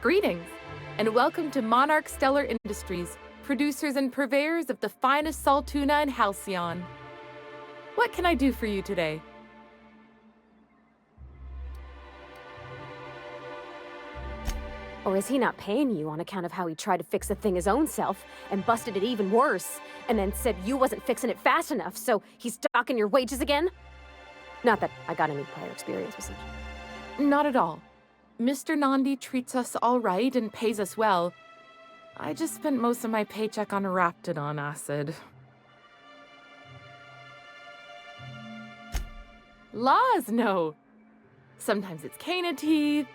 Greetings, and welcome to Monarch Stellar Industries, producers and purveyors of the finest salt tuna in Halcyon. What can I do for you today? Or is he not paying you on account of how he tried to fix the thing his own self and busted it even worse, and then said you wasn't fixing it fast enough, so he's docking your wages again? Not that I got any prior experience with such. Not at all. Mr. Nandi treats us all right and pays us well. I just spent most of my paycheck on Raptidon acid. Laws, no. Sometimes it's Cana teeth,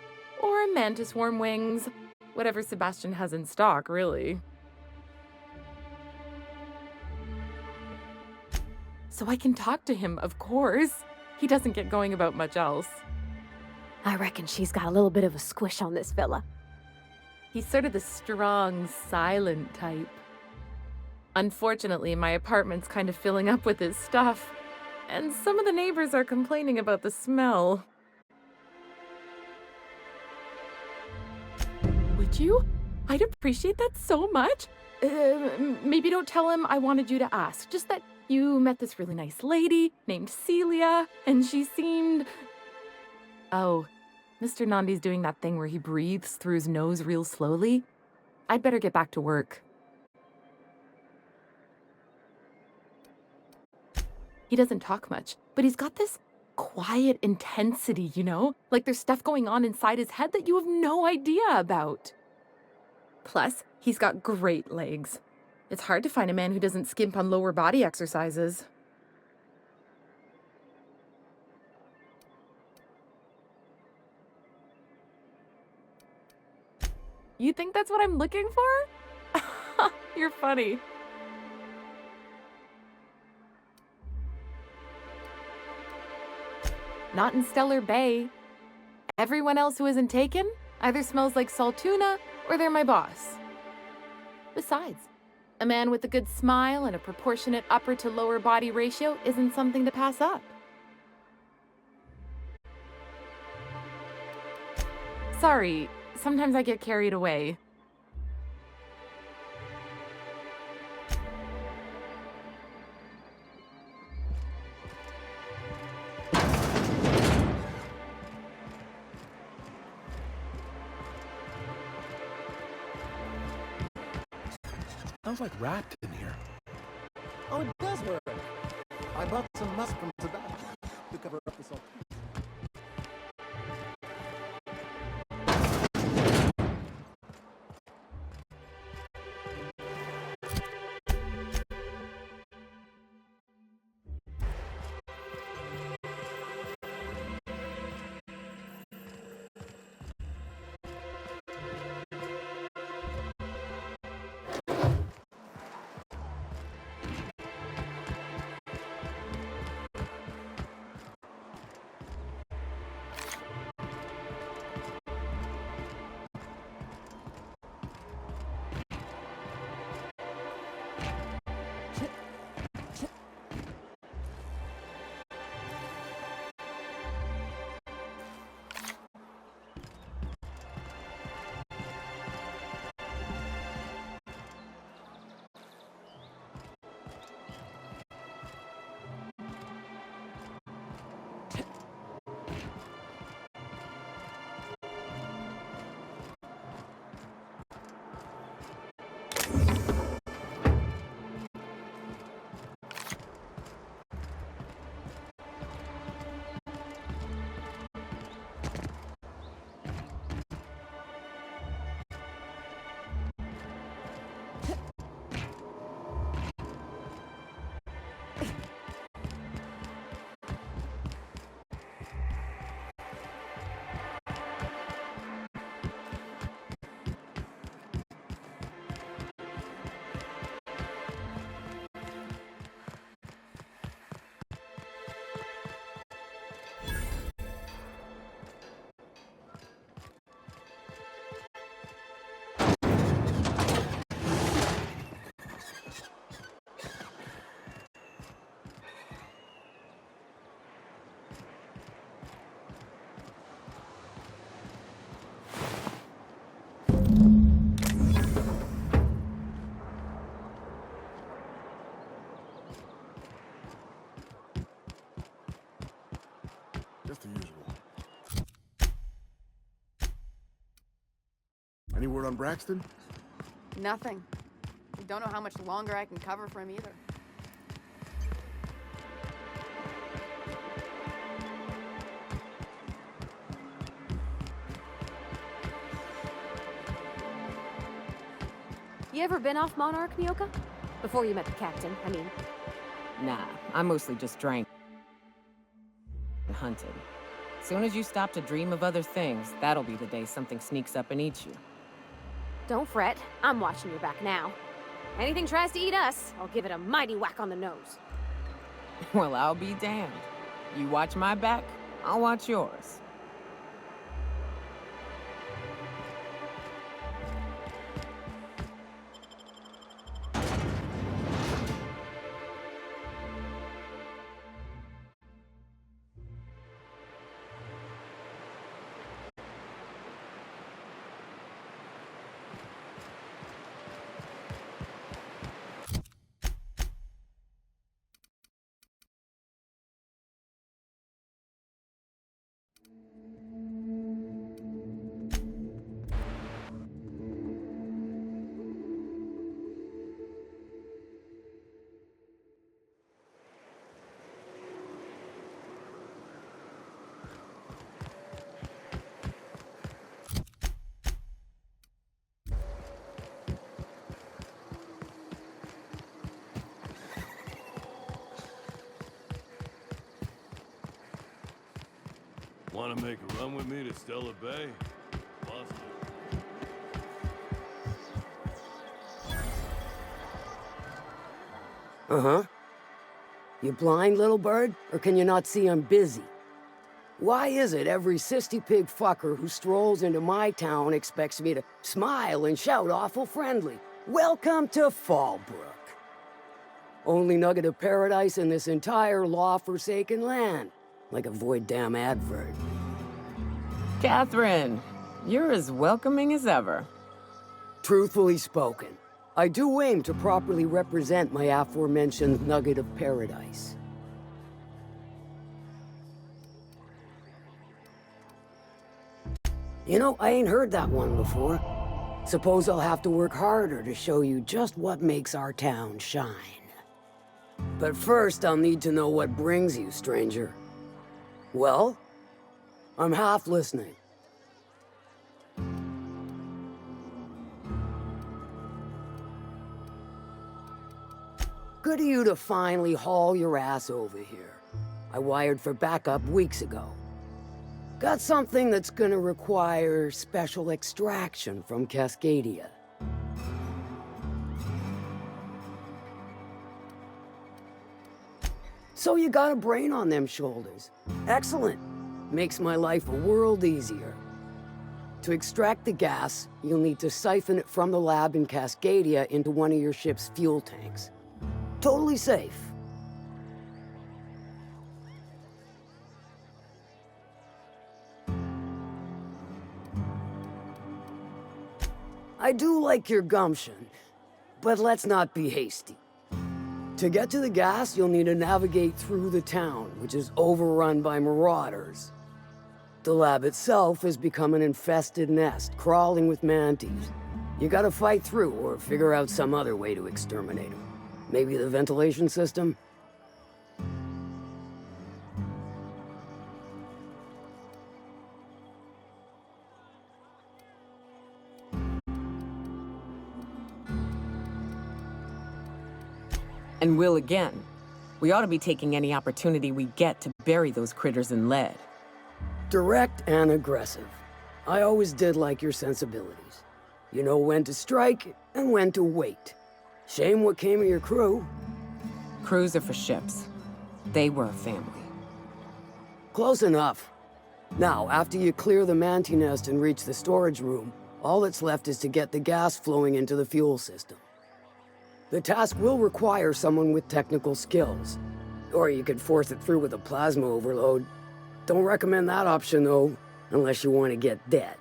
or mantis worm wings. Whatever Sebastian has in stock, really. So I can talk to him, of course. He doesn't get going about much else. I reckon she's got a little bit of a squish on this fella. He's sort of the strong, silent type. Unfortunately, my apartment's kind of filling up with his stuff, and some of the neighbors are complaining about the smell. Would you? I'd appreciate that so much. Maybe don't tell him I wanted you to ask, just that you met this really nice lady named Celia, and she seemed... Oh, Mr. Nandi's doing that thing where he breathes through his nose real slowly. I'd better get back to work. He doesn't talk much, but he's got this quiet intensity, you know? Like there's stuff going on inside his head that you have no idea about. Plus, he's got great legs. It's hard to find a man who doesn't skimp on lower body exercises. You think that's what I'm looking for? You're funny. Not in Stellar Bay. Everyone else who isn't taken either smells like salt tuna or they're my boss. Besides, a man with a good smile and a proportionate upper to lower body ratio isn't something to pass up. Sorry, sometimes I get carried away. Sounds like wrapped in here. Oh, it does work. I bought some musk from Sebastian to cover up the salt. Just the usual. Any word on Braxton? Nothing. Don't know how much longer I can cover for him either. You ever been off Monarch, Myoka? Before you met the captain, I mean. Nah, I mostly just drank and hunted. Soon as you stop to dream of other things, that'll be the day something sneaks up and eats you. Don't fret, I'm watching your back now. Anything tries to eat us, I'll give it a mighty whack on the nose. Well, I'll be damned. You watch my back, I'll watch yours. Want to make a run with me to Stella Bay? Busted. Uh-huh. You blind, little bird? Or can you not see I'm busy? Why is it every sissy pig fucker who strolls into my town expects me to smile and shout awful friendly? Welcome to Fallbrook. Only nugget of paradise in this entire law-forsaken land. Like a void damn advert. Catherine, you're as welcoming as ever. Truthfully spoken, I do aim to properly represent my aforementioned nugget of paradise. You know, I ain't heard that one before. Suppose I'll have to work harder to show you just what makes our town shine. But first, I'll need to know what brings you, stranger. Well, I'm half listening. Good of you to finally haul your ass over here. I wired for backup weeks ago. Got something that's gonna require special extraction from Cascadia. So you got a brain on them shoulders. Excellent. Makes my life a world easier. To extract the gas, you'll need to siphon it from the lab in Cascadia into one of your ship's fuel tanks. Totally safe. I do like your gumption, but let's not be hasty. To get to the gas, you'll need to navigate through the town, which is overrun by marauders. The lab itself has become an infested nest, crawling with mantis. You gotta fight through or figure out some other way to exterminate them. Maybe the ventilation system? And will again. We ought to be taking any opportunity we get to bury those critters in lead. Direct and aggressive. I always did like your sensibilities. You know when to strike and when to wait. Shame what came of your crew. Crews are for ships. They were a family. Close enough. Now, after you clear the manti nest and reach the storage room, all that's left is to get the gas flowing into the fuel system. The task will require someone with technical skills. Or you could force it through with a plasma overload. Don't recommend that option, though, unless you want to get dead.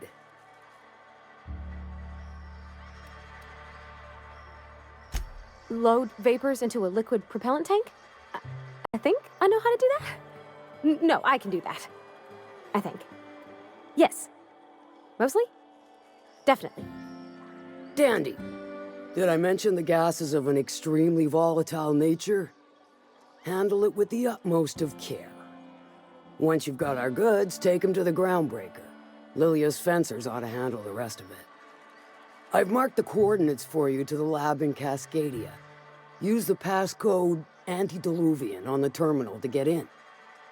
Load vapors into a liquid propellant tank? I think I know how to do that. No, I can do that. I think. Yes. Mostly? Definitely. Dandy. Did I mention the gas is of an extremely volatile nature? Handle it with the utmost of care. Once you've got our goods, take them to the groundbreaker. Lilia's fencers ought to handle the rest of it. I've marked the coordinates for you to the lab in Cascadia. Use the passcode Antediluvian on the terminal to get in.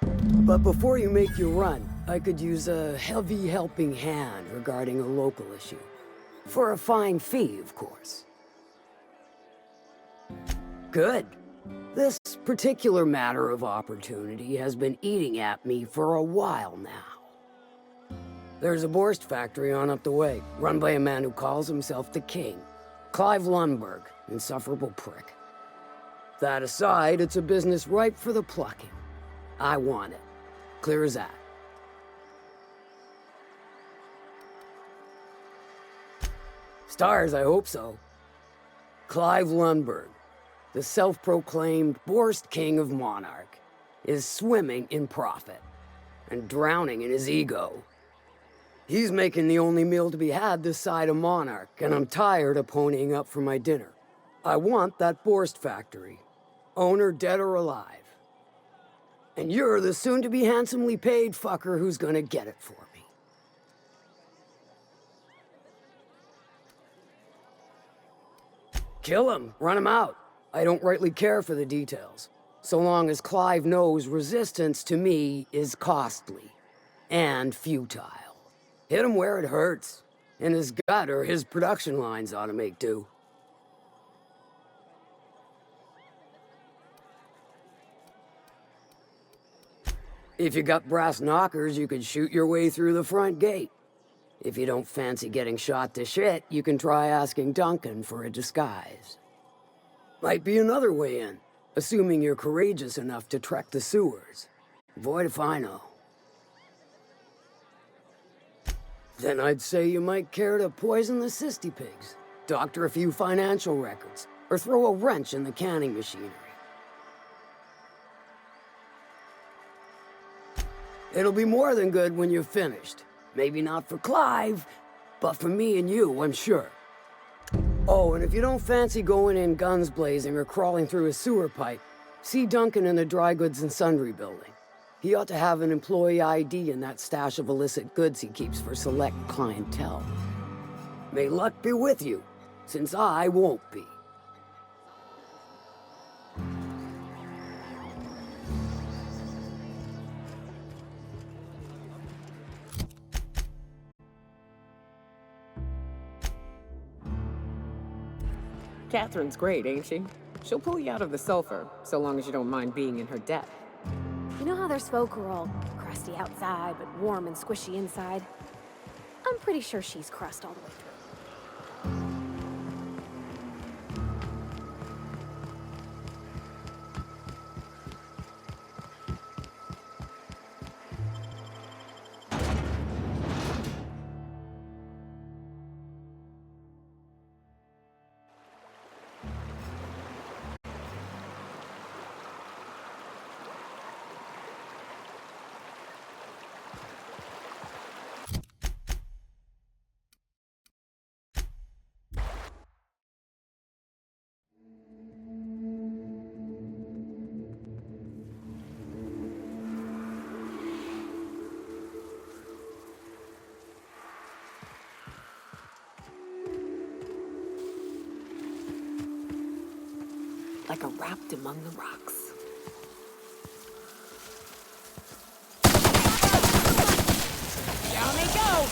But before you make your run, I could use a heavy helping hand regarding a local issue. For a fine fee, of course. Good. This particular matter of opportunity has been eating at me for a while now. There's a Borst factory on up the way, run by a man who calls himself the King. Clive Lundberg, insufferable prick. That aside, it's a business ripe for the plucking. I want it. Clear as that. Stars, I hope so. Clive Lundberg, the self-proclaimed Borst King of Monarch, is swimming in profit and drowning in his ego. He's making the only meal to be had this side of Monarch, and I'm tired of ponying up for my dinner. I want that Borst factory, owner dead or alive. And you're the soon-to-be handsomely paid fucker who's gonna get it for me. Kill him, run him out. I don't rightly care for the details, so long as Clive knows resistance to me is costly and futile. Hit him where it hurts, in his gut or his production lines ought to make do. If you got brass knockers, you could shoot your way through the front gate. If you don't fancy getting shot to shit, you can try asking Duncan for a disguise. Might be another way in, assuming you're courageous enough to trek the sewers. Void if I know. Then I'd say you might care to poison the cysty pigs, doctor a few financial records, or throw a wrench in the canning machinery. It'll be more than good when you're finished. Maybe not for Clive, but for me and you, I'm sure. Oh, and if you don't fancy going in guns blazing or crawling through a sewer pipe, see Duncan in the dry goods and sundry building. He ought to have an employee ID in that stash of illicit goods he keeps for select clientele. May luck be with you, since I won't be. Catherine's great, ain't she? She'll pull you out of the sulfur, so long as you don't mind being in her debt. You know how there's folk who are all crusty outside, but warm and squishy inside? I'm pretty sure she's crust all the way through. Like a wrapped among the rocks. Down they go!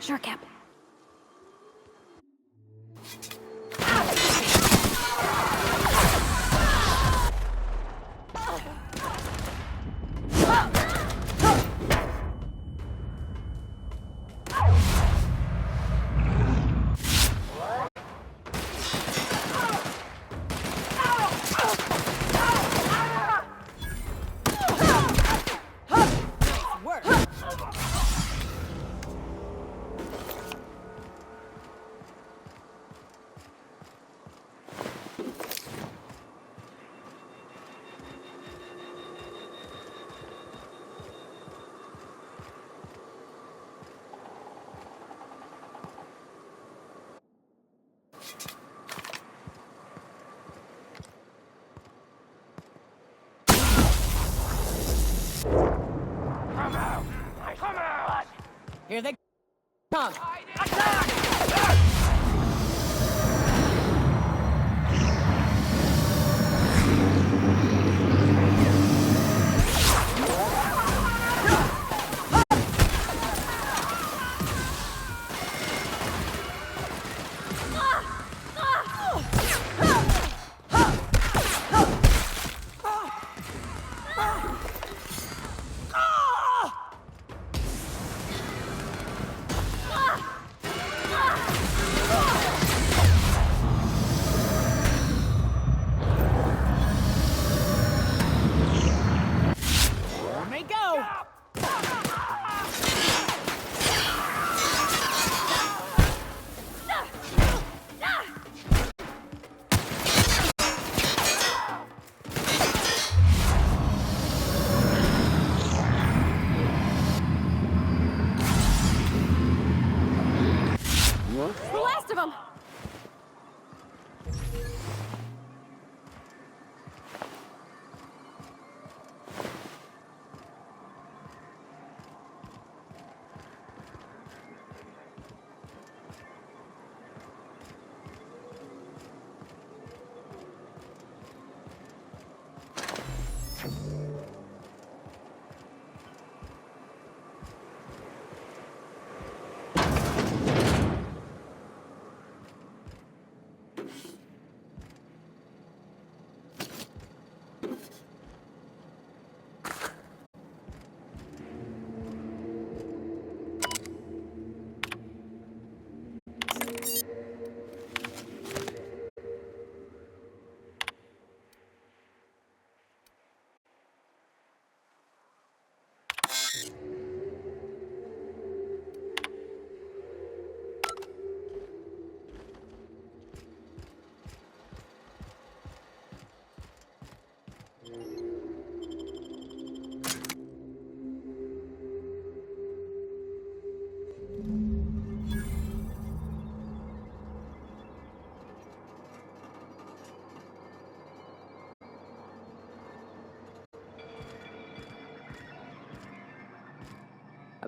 Sure, Cap. Here they come.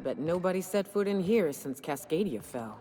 bet nobody set foot in here since Cascadia fell.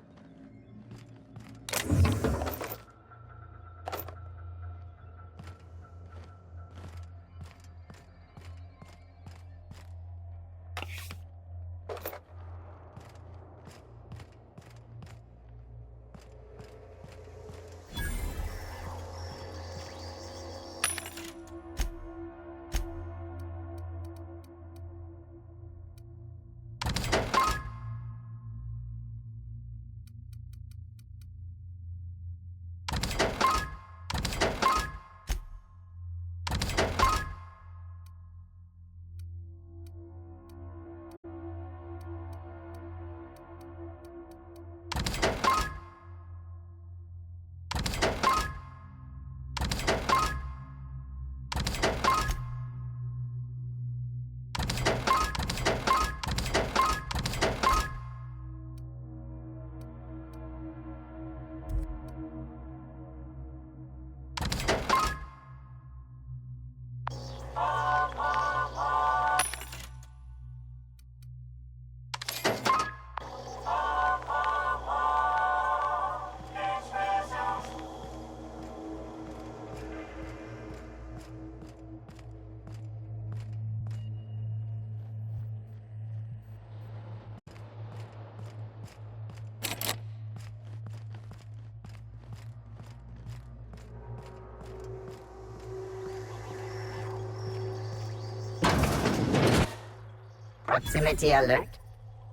Proximity alert.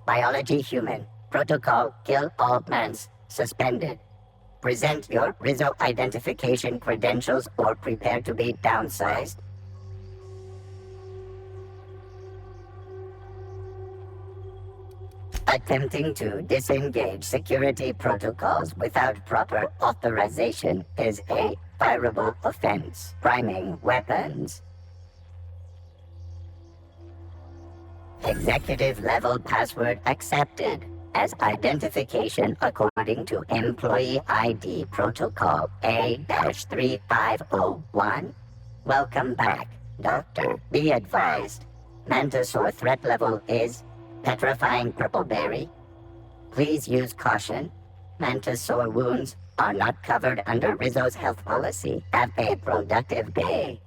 Biology human. Protocol kill all plants. Suspended. Present your Rizzo identification credentials or prepare to be downsized. Attempting to disengage security protocols without proper authorization is a fireable offense. Priming weapons. Executive level password accepted as identification according to Employee ID Protocol A-3501. Welcome back, Doctor. Be advised. Mantisaur threat level is petrifying purple berry. Please use caution. Mantisaur wounds are not covered under Rizzo's health policy. Have a productive day.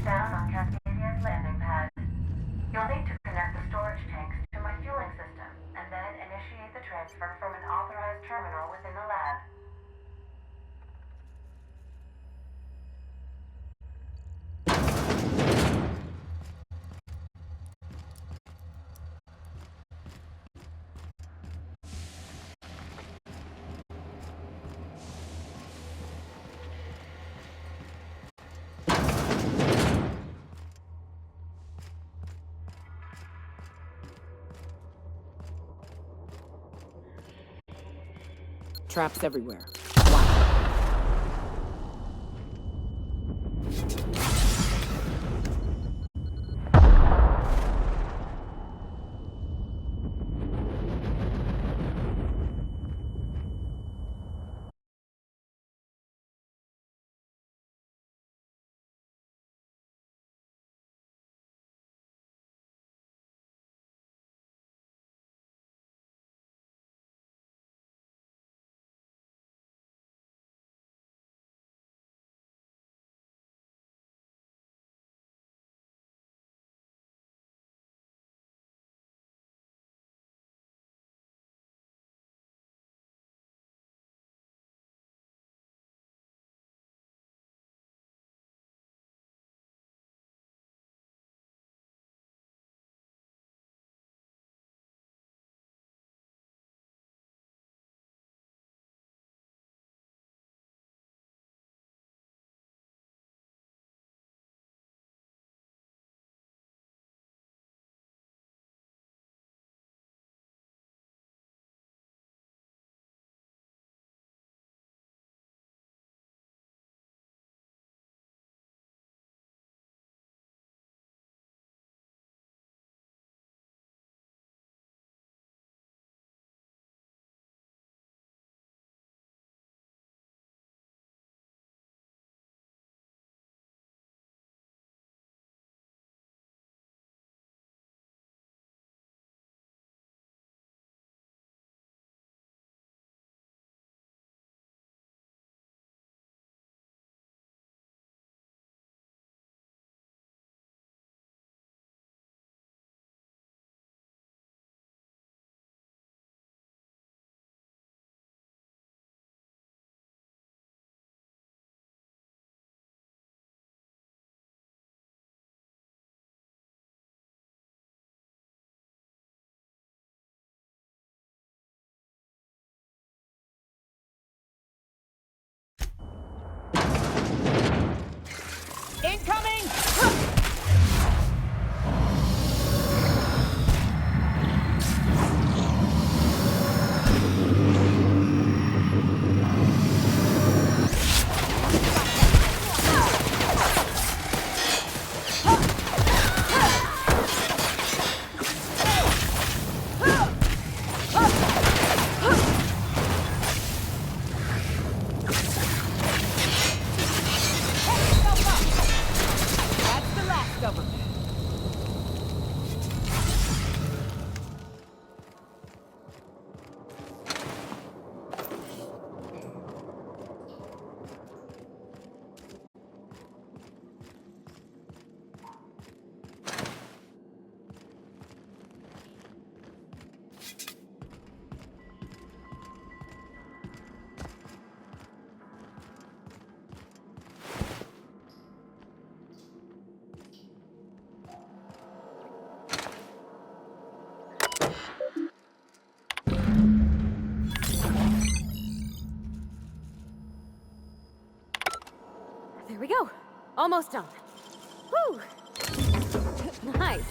Down on Cascadia's landing pad. You'll need to connect the storage tanks to my fueling system, and then initiate the transfer from an authorized terminal within the lab. Traps everywhere. There we go. Almost done. Whew! Nice.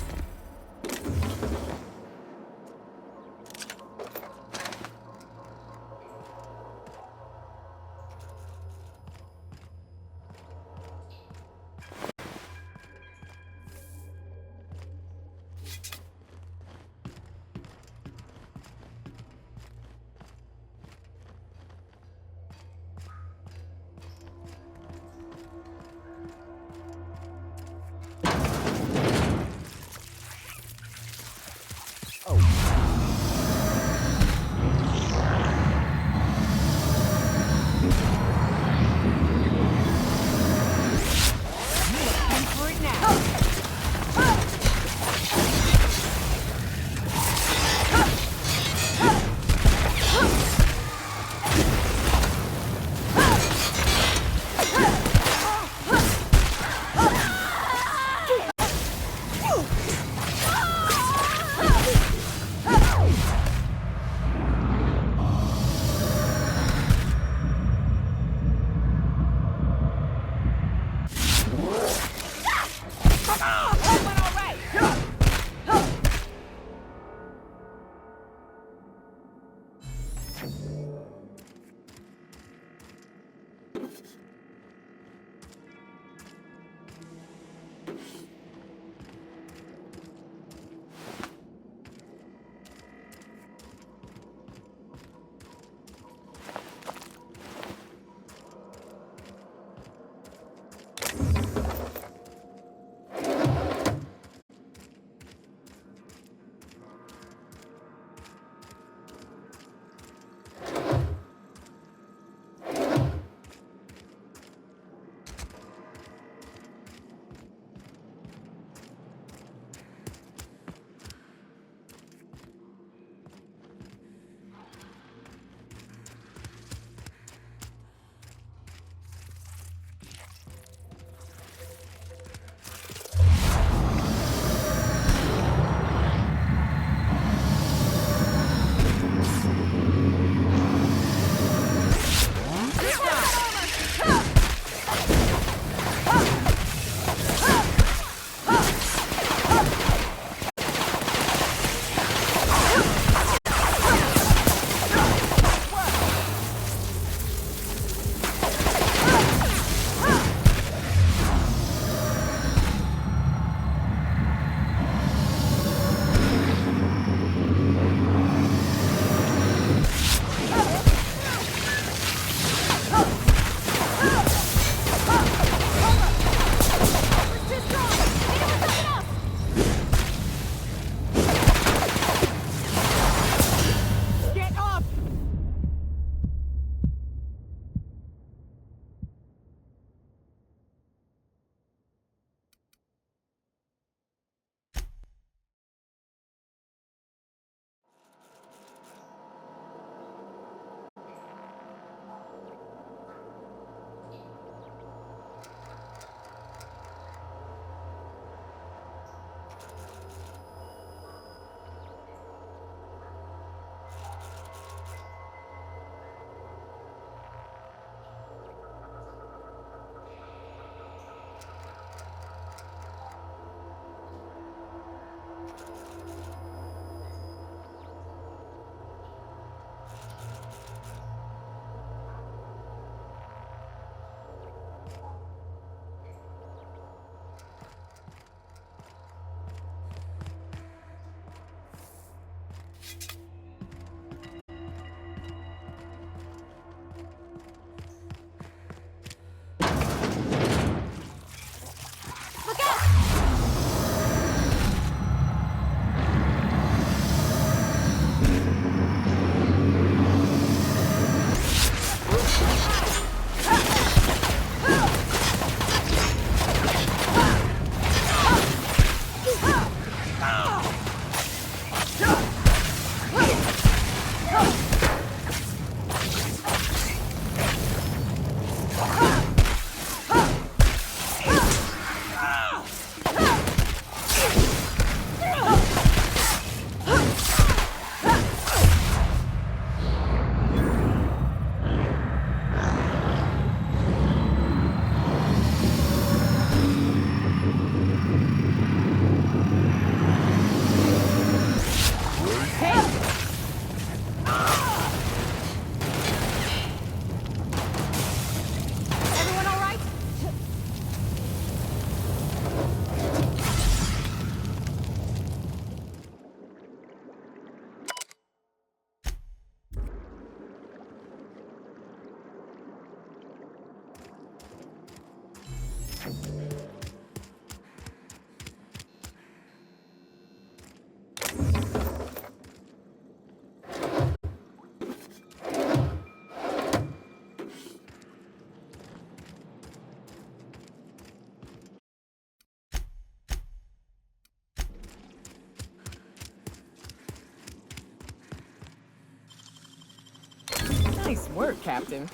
Nice work, Captain.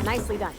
Nicely done.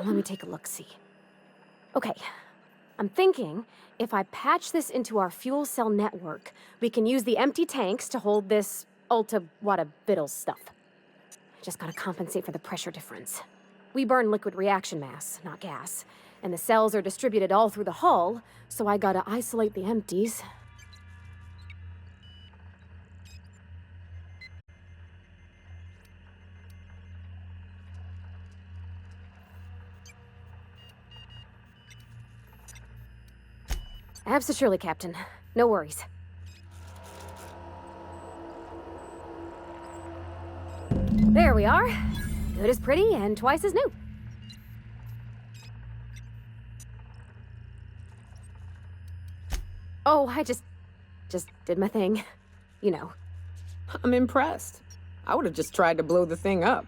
Let me take a look-see. Okay, I'm thinking if I patch this into our fuel cell network, we can use the empty tanks to hold this ulta-wada-biddle stuff. Just gotta compensate for the pressure difference. We burn liquid reaction mass, not gas, and the cells are distributed all through the hull, so I gotta isolate the empties. Absolutely, Captain. No worries. There we are. Good as pretty and twice as new. Oh, I just did my thing. You know. I'm impressed. I would have just tried to blow the thing up.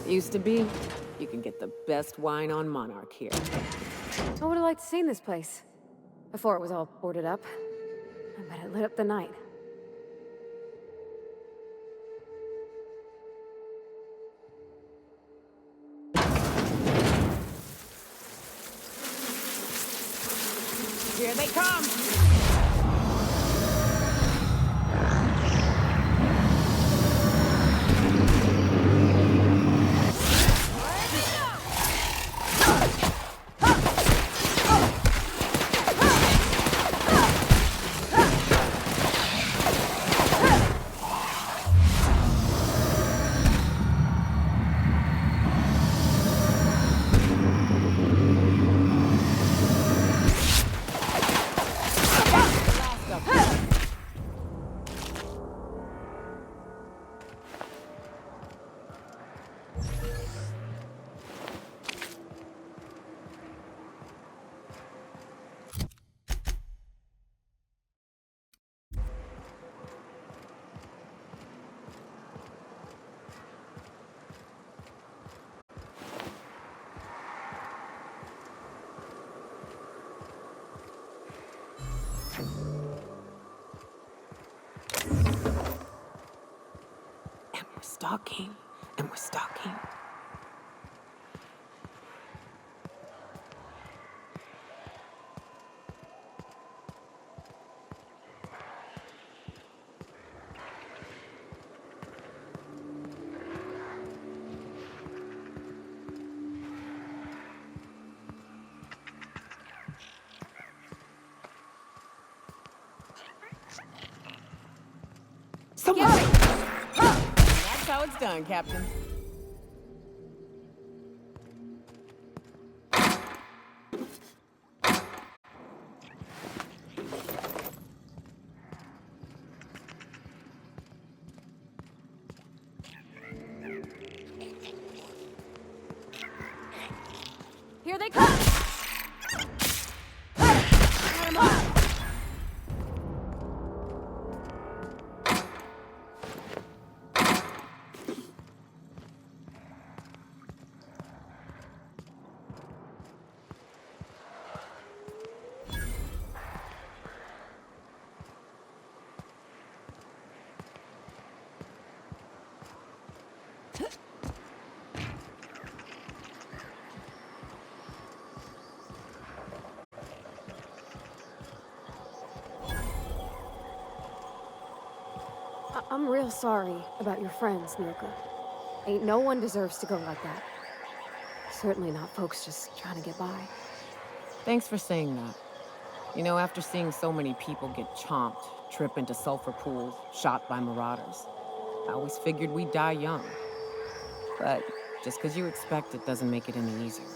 Used to be. You can get the best wine on Monarch here. I would've liked to seen this place. Before it was all boarded up. I bet it lit up the night. Here they come! Stalking, and we're stalking. Someone! That's how it's done, Captain. Here they come! I'm real sorry about your friends, Milka. Ain't no one deserves to go like that. Certainly not folks just trying to get by. Thanks for saying that. You know, after seeing so many people get chomped, trip into sulfur pools, shot by marauders, I always figured we'd die young. But just because you expect it doesn't make it any easier.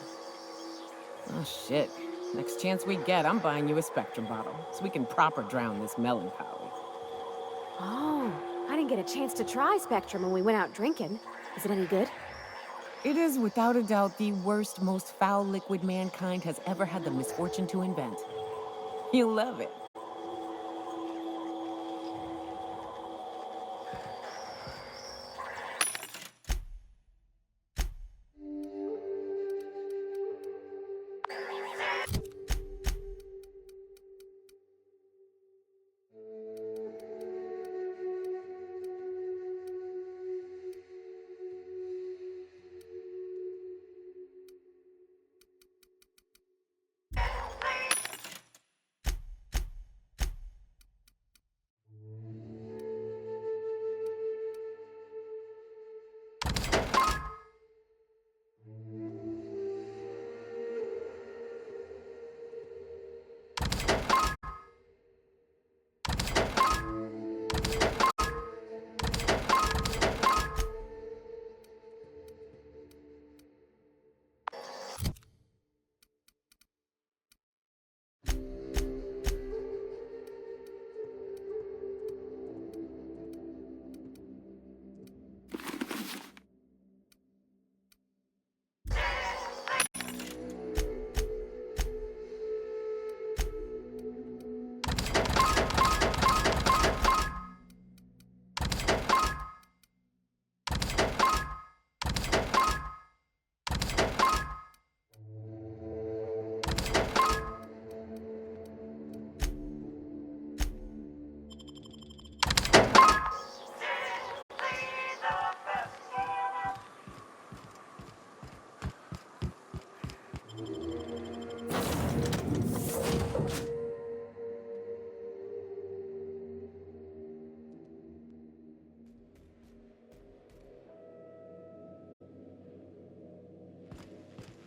Oh, shit. Next chance we get, I'm buying you a Spectrum bottle, so we can proper drown this melancholy. Oh, I didn't get a chance to try Spectrum when we went out drinking. Is it any good? It is without a doubt the worst, most foul liquid mankind has ever had the misfortune to invent. You'll love it.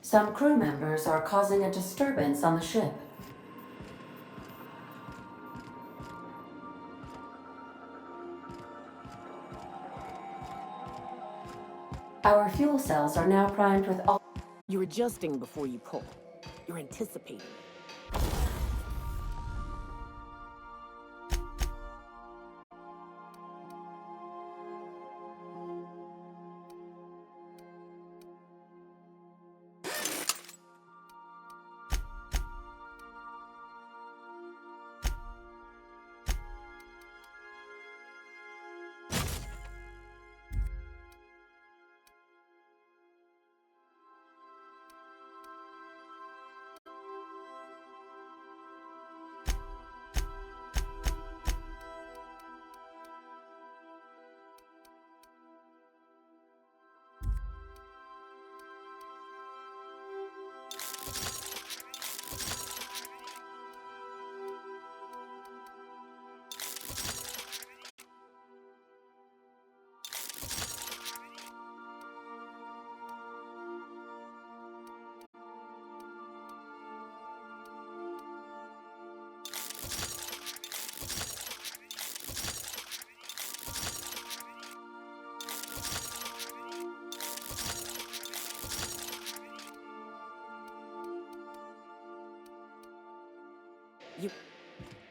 Some crew members are causing a disturbance on the ship. Our fuel cells are now primed with all. You're adjusting before you pull. You're anticipating. Of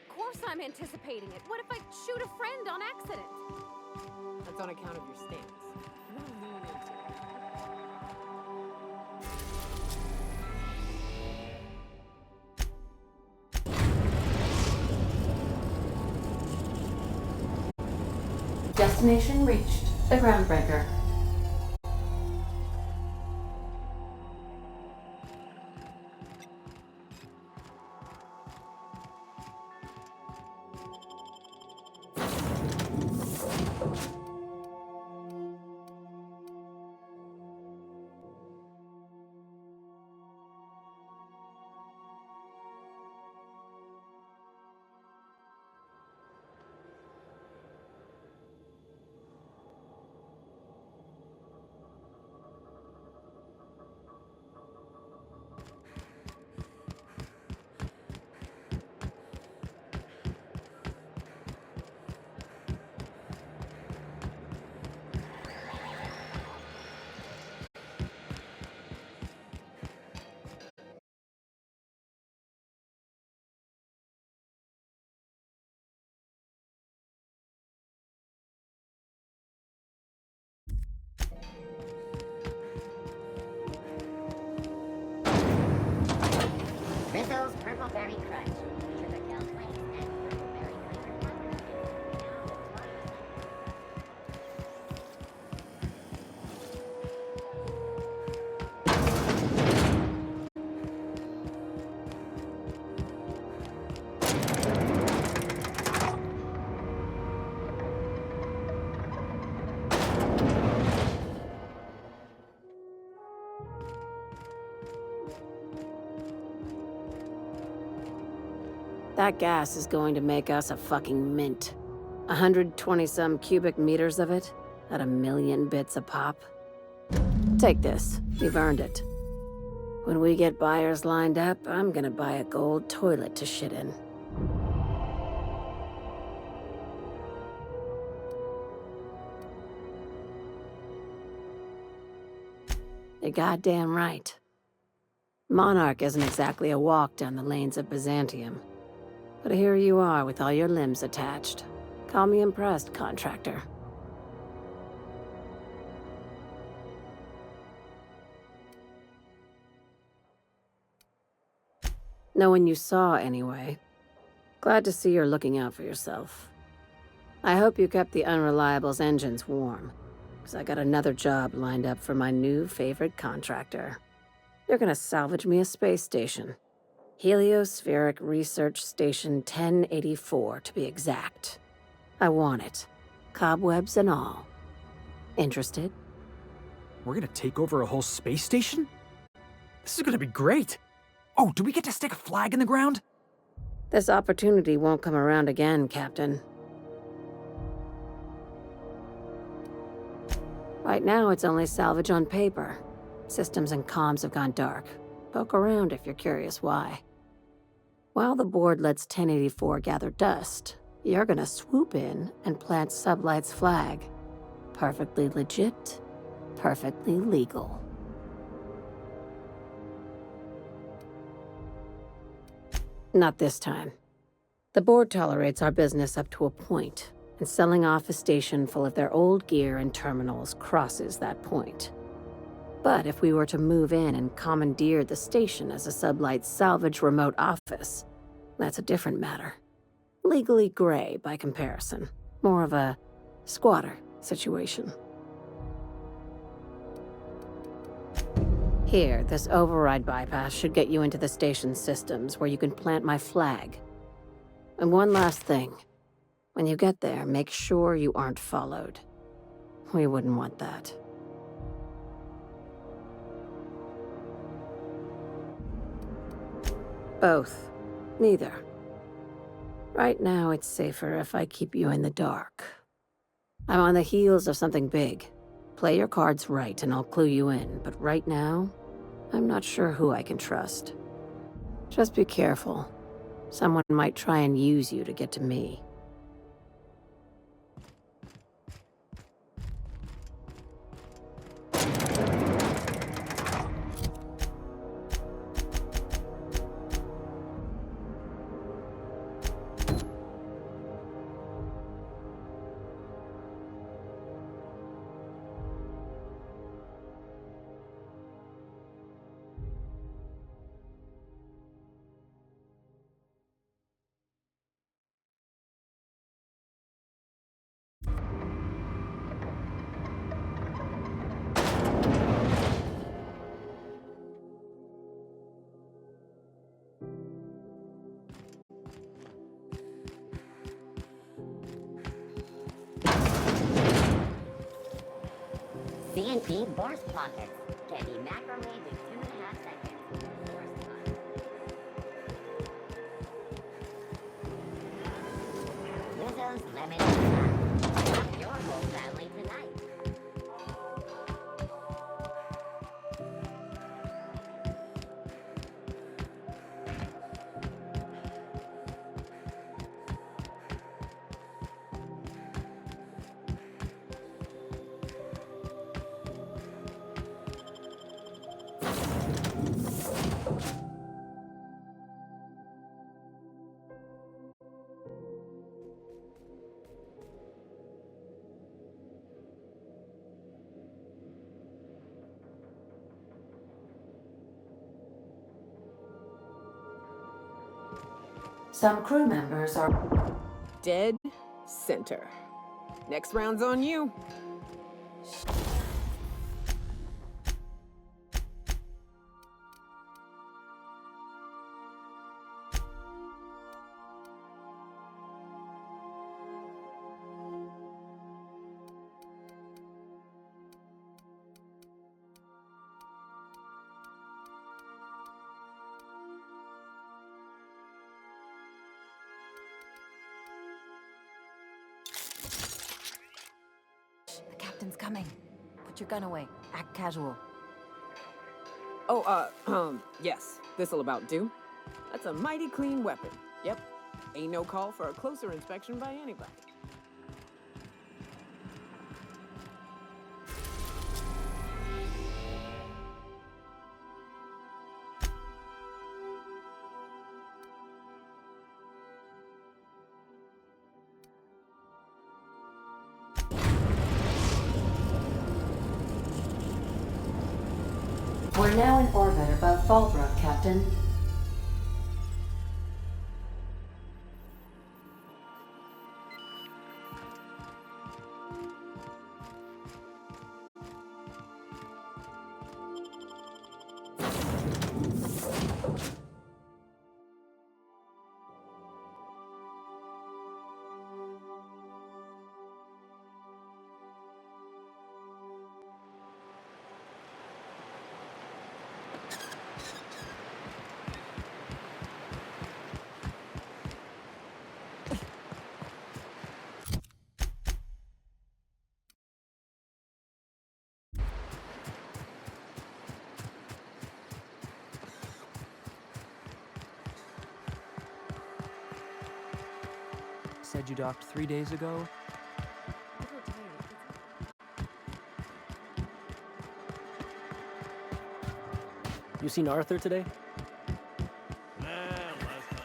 course I'm anticipating it. What if I shoot a friend on accident? That's on account of your stance. You want to lean into it. Destination reached. The groundbreaker. Rizzle's Purple Berry Crunch. Sugar Cal Flakes and Purple Berry flavored popcorn chips. That gas is going to make us a fucking mint. 120-some cubic meters of it, at 1,000,000 bits a pop. Take this. You've earned it. When we get buyers lined up, I'm gonna buy a gold toilet to shit in. You're goddamn right. Monarch isn't exactly a walk down the lanes of Byzantium. But here you are with all your limbs attached. Call me impressed, contractor. No one you saw, anyway. Glad to see you're looking out for yourself. I hope you kept the Unreliable's engines warm, because I got another job lined up for my new favorite contractor. They're gonna salvage me a space station. Heliospheric Research Station 1084, to be exact. I want it. Cobwebs and all. Interested? We're gonna take over a whole space station? This is gonna be great! Oh, do we get to stick a flag in the ground? This opportunity won't come around again, Captain. Right now, it's only salvage on paper. Systems and comms have gone dark. Poke around if you're curious why. While the board lets 1084 gather dust, you're gonna swoop in and plant Sublight's flag. Perfectly legit, perfectly legal. Not this time. The board tolerates our business up to a point, and selling off a station full of their old gear and terminals crosses that point. But if we were to move in and commandeer the station as a Sublight salvage remote office, that's a different matter. Legally gray by comparison. More of a squatter situation. Here, this override bypass should get you into the station's systems where you can plant my flag. And one last thing. When you get there, make sure you aren't followed. We wouldn't want that. Both. Neither. Right now, it's safer if I keep you in the dark. I'm on the heels of something big. Play your cards right and I'll clue you in, but right now, I'm not sure who I can trust. Just be careful. Someone might try and use you to get to me. CNP burst pockets can be macrometed in 2.5 seconds. Burst time. Rizzo's lemon snap. Stop your whole family tonight. Some crew members are Dead center. Next round's on you. The captain's coming. Put your gun away. Act casual. Oh, yes. This'll about do. That's a mighty clean weapon. Yep. Ain't no call for a closer inspection by anybody. We're now in orbit above Fallbrook, Captain. said you docked 3 days ago. You seen Arthur today? Nah, last time.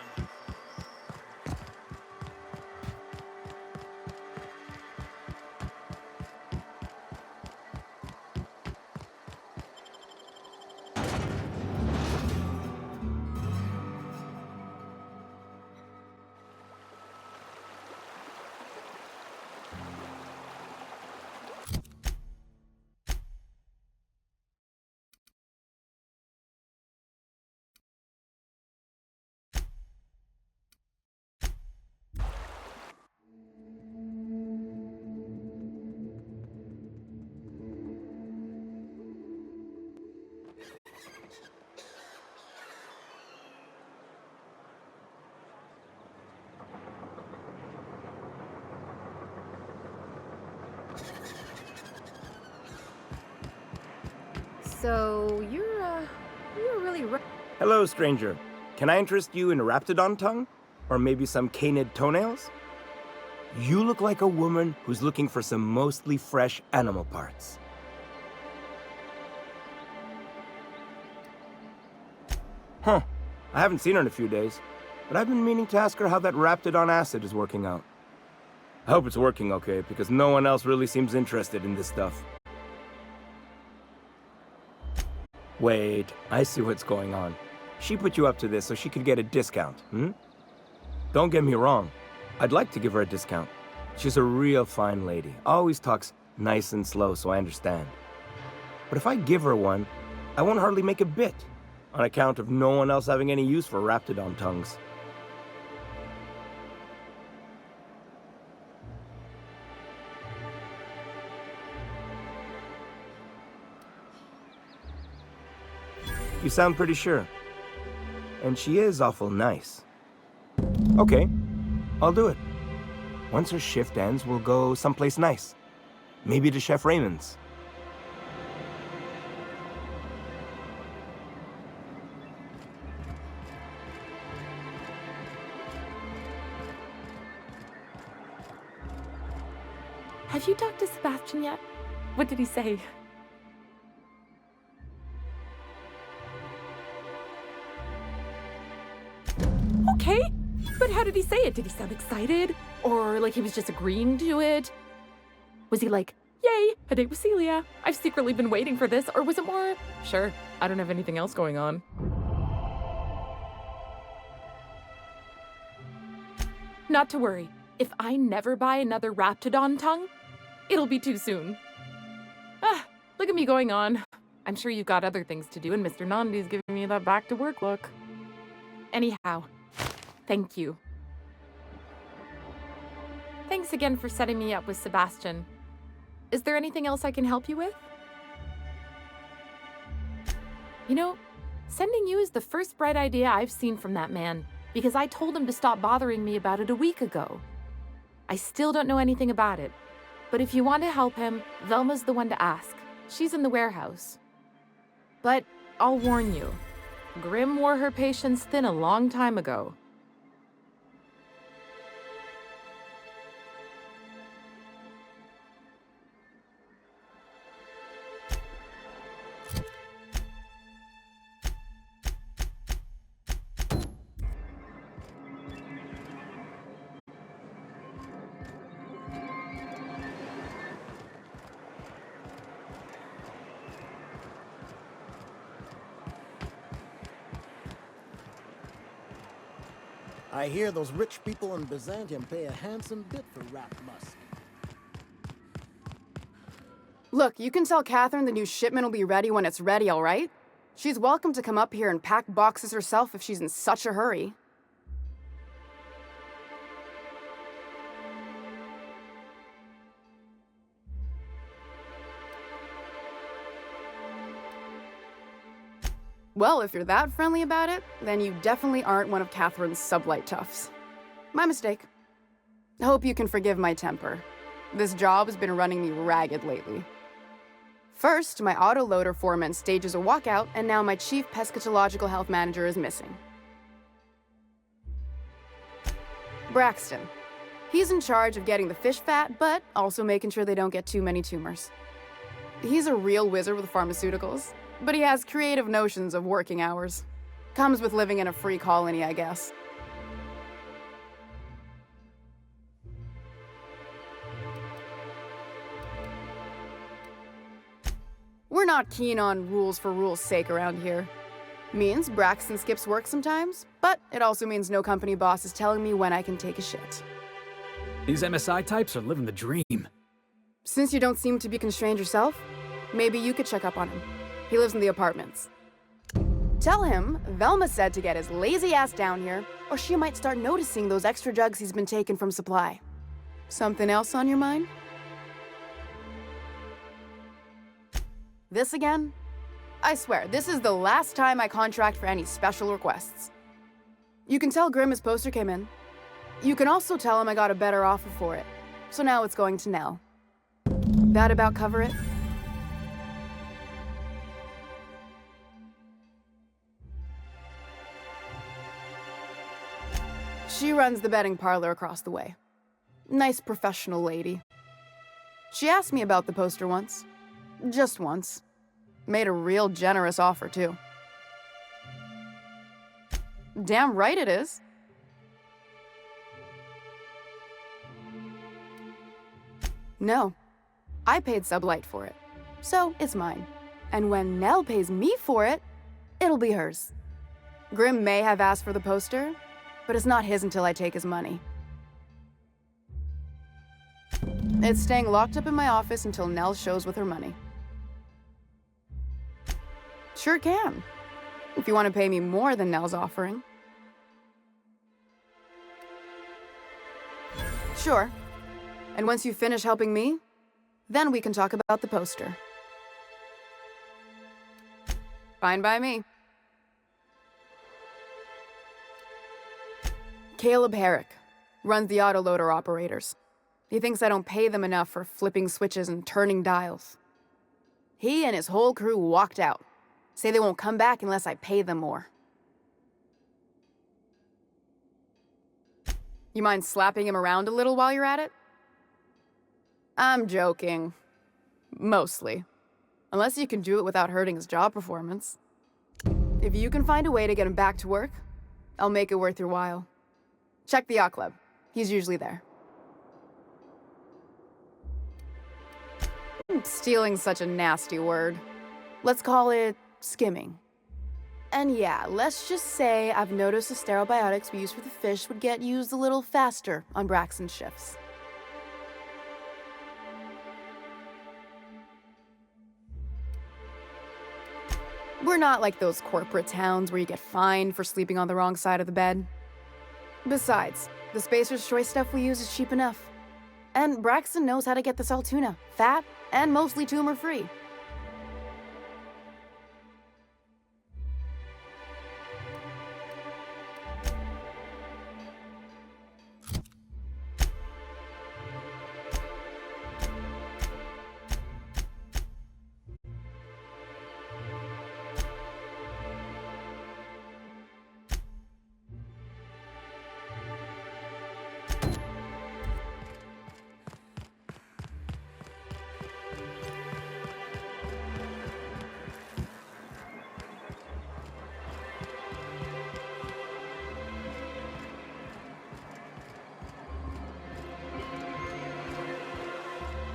So, you're really... Hello, stranger. Can I interest you in raptidon tongue? Or maybe some canid toenails? You look like a woman who's looking for some mostly fresh animal parts. Huh. I haven't seen her in a few days, but I've been meaning to ask her how that raptidon acid is working out. I hope it's working okay, because no one else really seems interested in this stuff. Wait, I see what's going on. She put you up to this so she could get a discount, hmm? Don't get me wrong. I'd like to give her a discount. She's a real fine lady. Always talks nice and slow, so I understand. But if I give her one, I won't hardly make a bit, on account of no one else having any use for raptidon tongues. You sound pretty sure. And she is awful nice. Okay, I'll do it. Once her shift ends, we'll go someplace nice. Maybe to Chef Raymond's. Have you talked to Sebastian yet? What did he say? Okay, but how did he say it? Did he sound excited? Or like he was just agreeing to it? Was he like, yay, a date with Celia. I've secretly been waiting for this. Or was it more, sure, I don't have anything else going on. Not to worry. If I never buy another raptidon tongue, it'll be too soon. Ah, look at me going on. I'm sure you've got other things to do, and Mr. Nandi's giving me that back-to-work look. Anyhow, thank you. Thanks again for setting me up with Sebastian. Is there anything else I can help you with? You know, sending you is the first bright idea I've seen from that man, because I told him to stop bothering me about it a week ago. I still don't know anything about it, but if you want to help him, Velma's the one to ask. She's in the warehouse. But I'll warn you, Grimm wore her patience thin a long time ago. I hear those rich people in Byzantium pay a handsome bit for rat musk. Look, you can tell Catherine the new shipment will be ready when it's ready, all right? She's welcome to come up here and pack boxes herself if she's in such a hurry. Well, if you're that friendly about it, then you definitely aren't one of Catherine's sublight toughs. My mistake. I hope you can forgive my temper. This job has been running me ragged lately. First, my autoloader foreman stages a walkout, and now my chief pescatological health manager is missing. Braxton, He's in charge of getting the fish fat, but also making sure they don't get too many tumors. He's a real wizard with pharmaceuticals, but he has creative notions of working hours. Comes with living in a free colony, I guess. We're not keen on rules for rules' sake around here. Means Braxton skips work sometimes, but it also means no company boss is telling me when I can take a shit. These MSI types are living the dream. Since you don't seem to be constrained yourself, maybe you could check up on him. He lives in the apartments. Tell him Velma said to get his lazy ass down here, or she might start noticing those extra drugs he's been taking from supply. Something else on your mind? This again? I swear, this is the last time I contract for any special requests. You can tell Grimm his poster came in. You can also tell him I got a better offer for it. So now it's going to Nell. That about cover it? She runs the betting parlor across the way. Nice professional lady. She asked me about the poster once. Just once. Made a real generous offer, too. Damn right it is. No. I paid Sublight for it. So, it's mine. And when Nell pays me for it, it'll be hers. Grimm may have asked for the poster, but it's not his until I take his money. It's staying locked up in my office until Nell shows with her money. Sure can. If you want to pay me more than Nell's offering. Sure. And once you finish helping me, then we can talk about the poster. Fine by me. Caleb Herrick runs the autoloader operators. He thinks I don't pay them enough for flipping switches and turning dials. He and his whole crew walked out. Say they won't come back unless I pay them more. You mind slapping him around a little while you're at it? I'm joking. Mostly. Unless you can do it without hurting his job performance. If you can find a way to get him back to work, I'll make it worth your while. Check the yacht club. He's usually there. Stealing's such a nasty word. Let's call it skimming. And yeah, let's just say I've noticed the sterile biotics we use for the fish would get used a little faster on Braxton's shifts. We're not like those corporate towns where you get fined for sleeping on the wrong side of the bed. Besides, the Spacer's Choice stuff we use is cheap enough. And Braxton knows how to get this Altoona, fat and mostly tumor-free.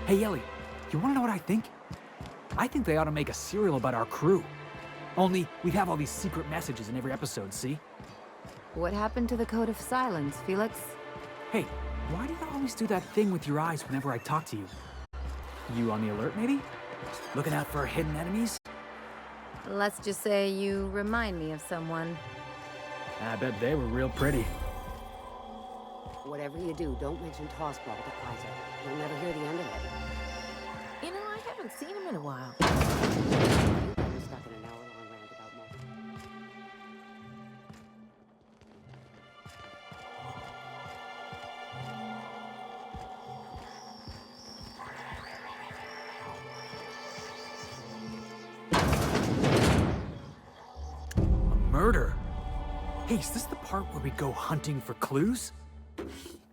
Hey, Ellie, you wanna know what I think? I think they ought to make a serial about our crew. Only, we'd have all these secret messages in every episode, see? What happened to the Code of Silence, Felix? Hey, why do you always do that thing with your eyes whenever I talk to you? You on the alert, maybe? Looking out for hidden enemies? Let's just say you remind me of someone. I bet they were real pretty. Whatever you do, don't mention Tossball to Isaac. You'll never hear the end of it. You know, I haven't seen him in a while. You got me stuck in an hour-long rant about more. A murder? Hey, is this the part where we go hunting for clues?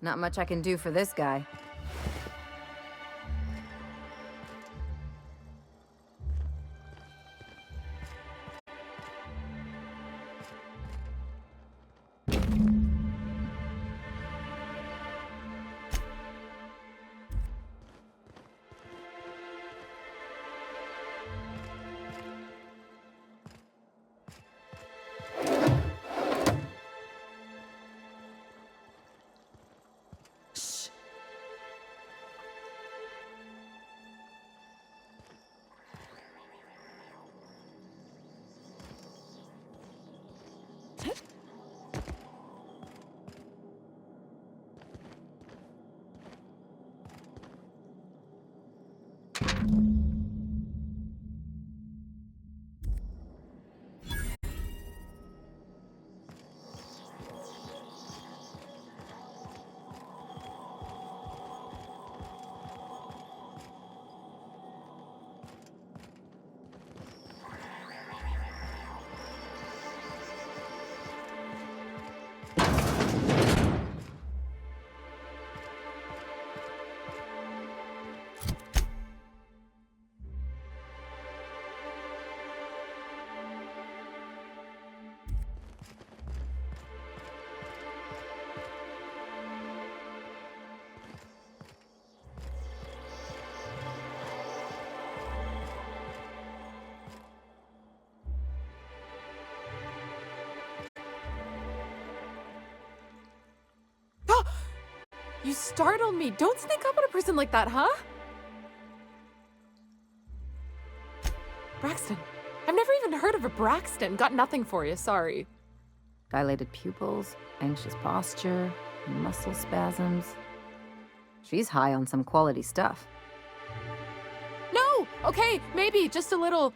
Not much I can do for this guy. You startled me. Don't sneak up on a person like that, huh? Braxton. I've never even heard of a Braxton. Got nothing for you, sorry. Dilated pupils, anxious posture, muscle spasms. She's high on some quality stuff. No! Okay, maybe, just a little.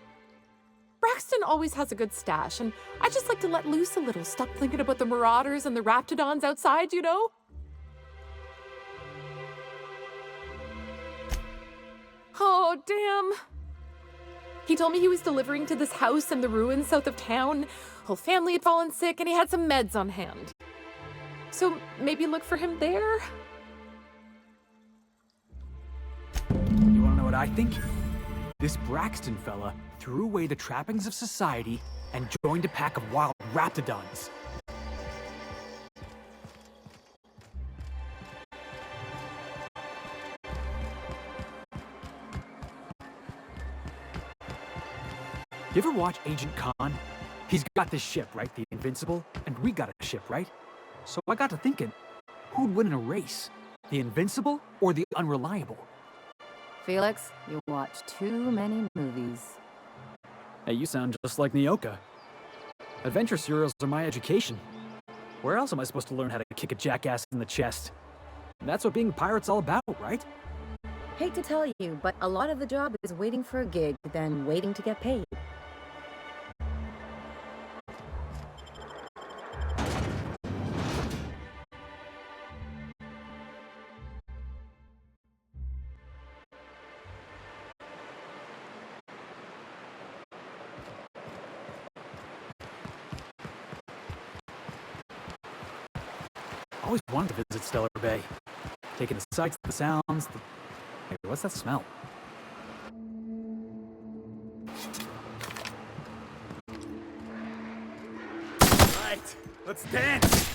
Braxton always has a good stash, and I just like to let loose a little. Stop thinking about the marauders and the raptidons outside, you know? Oh, damn. He told me he was delivering to this house in the ruins south of town. Whole family had fallen sick and he had some meds on hand. So maybe look for him there? You wanna know what I think? This Braxton fella threw away the trappings of society and joined a pack of wild raptidons. You ever watch Agent Khan? He's got this ship, right? The Invincible, and we got a ship, right? So I got to thinking, who'd win in a race? The Invincible or the Unreliable? Felix, you watch too many movies. Hey, you sound just like Nyoka. Adventure serials are my education. Where else am I supposed to learn how to kick a jackass in the chest? That's what being a pirate's all about, right? Hate to tell you, but a lot of the job is waiting for a gig, then waiting to get paid. Always wanted to visit Stellar Bay. Taking the sights, the sounds, Hey, what's that smell? Right, let's dance!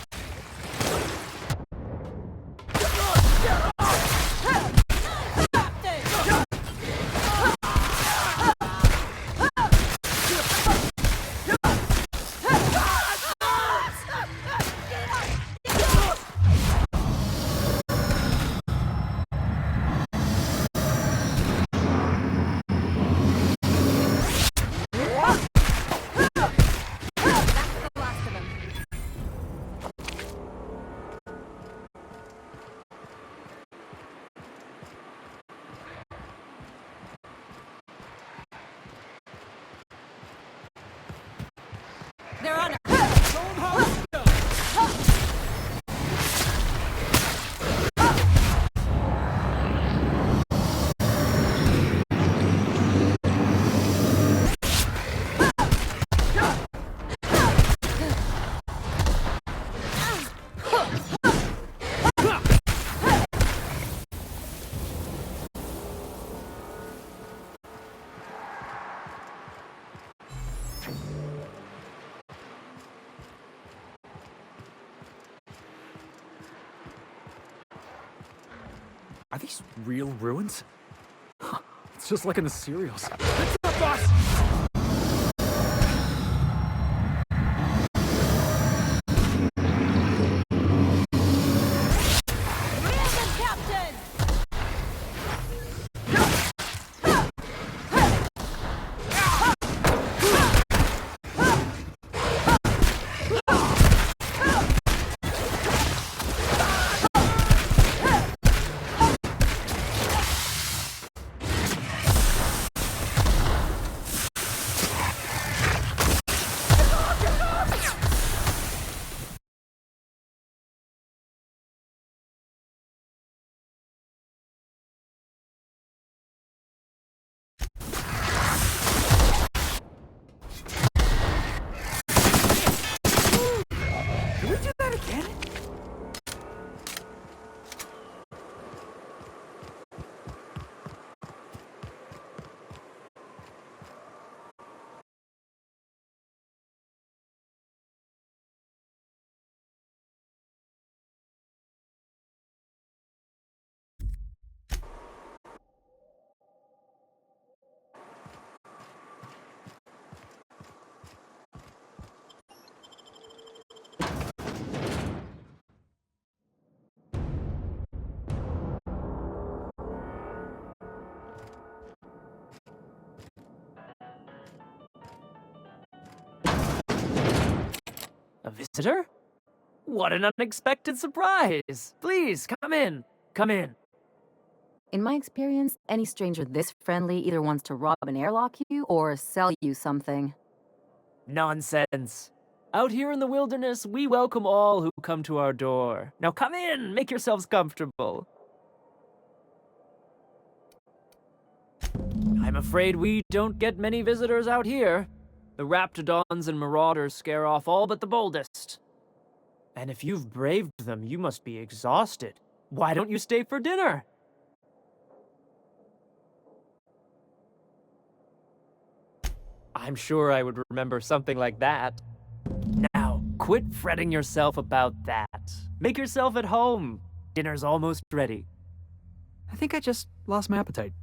They're on Are these real ruins? Huh, it's just like in the serials. It's the boss! A visitor? What an unexpected surprise! Please, come in. Come in. In my experience, any stranger this friendly either wants to rob and airlock you or sell you something. Nonsense. Out here in the wilderness, we welcome all who come to our door. Now come in, make yourselves comfortable. I'm afraid we don't get many visitors out here. The raptidons and marauders scare off all but the boldest. And if you've braved them, you must be exhausted. Why don't you stay for dinner? I'm sure I would remember something like that. Now, quit fretting yourself about that. Make yourself at home. Dinner's almost ready. I think I just lost my appetite.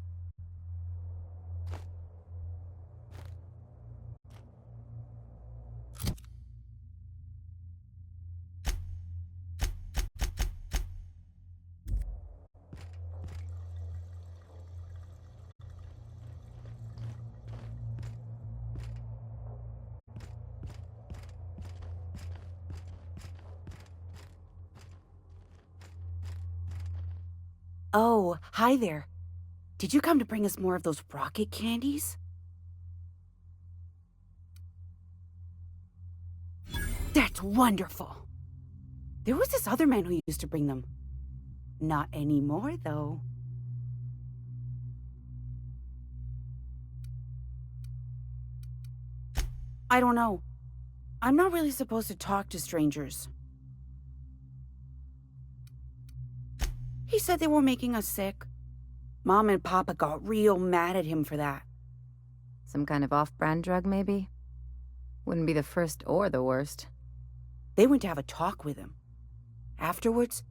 Oh, hi there. Did you come to bring us more of those rocket candies? That's wonderful. There was this other man who used to bring them. Not anymore, though. I don't know. I'm not really supposed to talk to strangers. He said they were making us sick. Mom and Papa got real mad at him for that. Some kind of off-brand drug, maybe? Wouldn't be the first or the worst. They went to have a talk with him. Afterwards,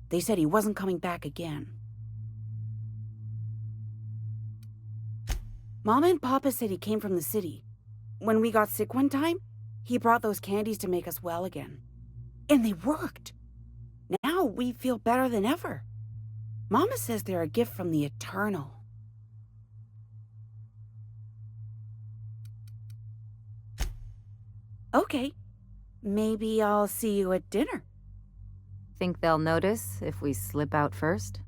they said he wasn't coming back again. Mama and Papa said he came from the city. When we got sick one time, he brought those candies to make us well again. And they worked. Now we feel better than ever. Mama says they're a gift from the Eternal. Okay. Maybe I'll see you at dinner. Think they'll notice if we slip out first?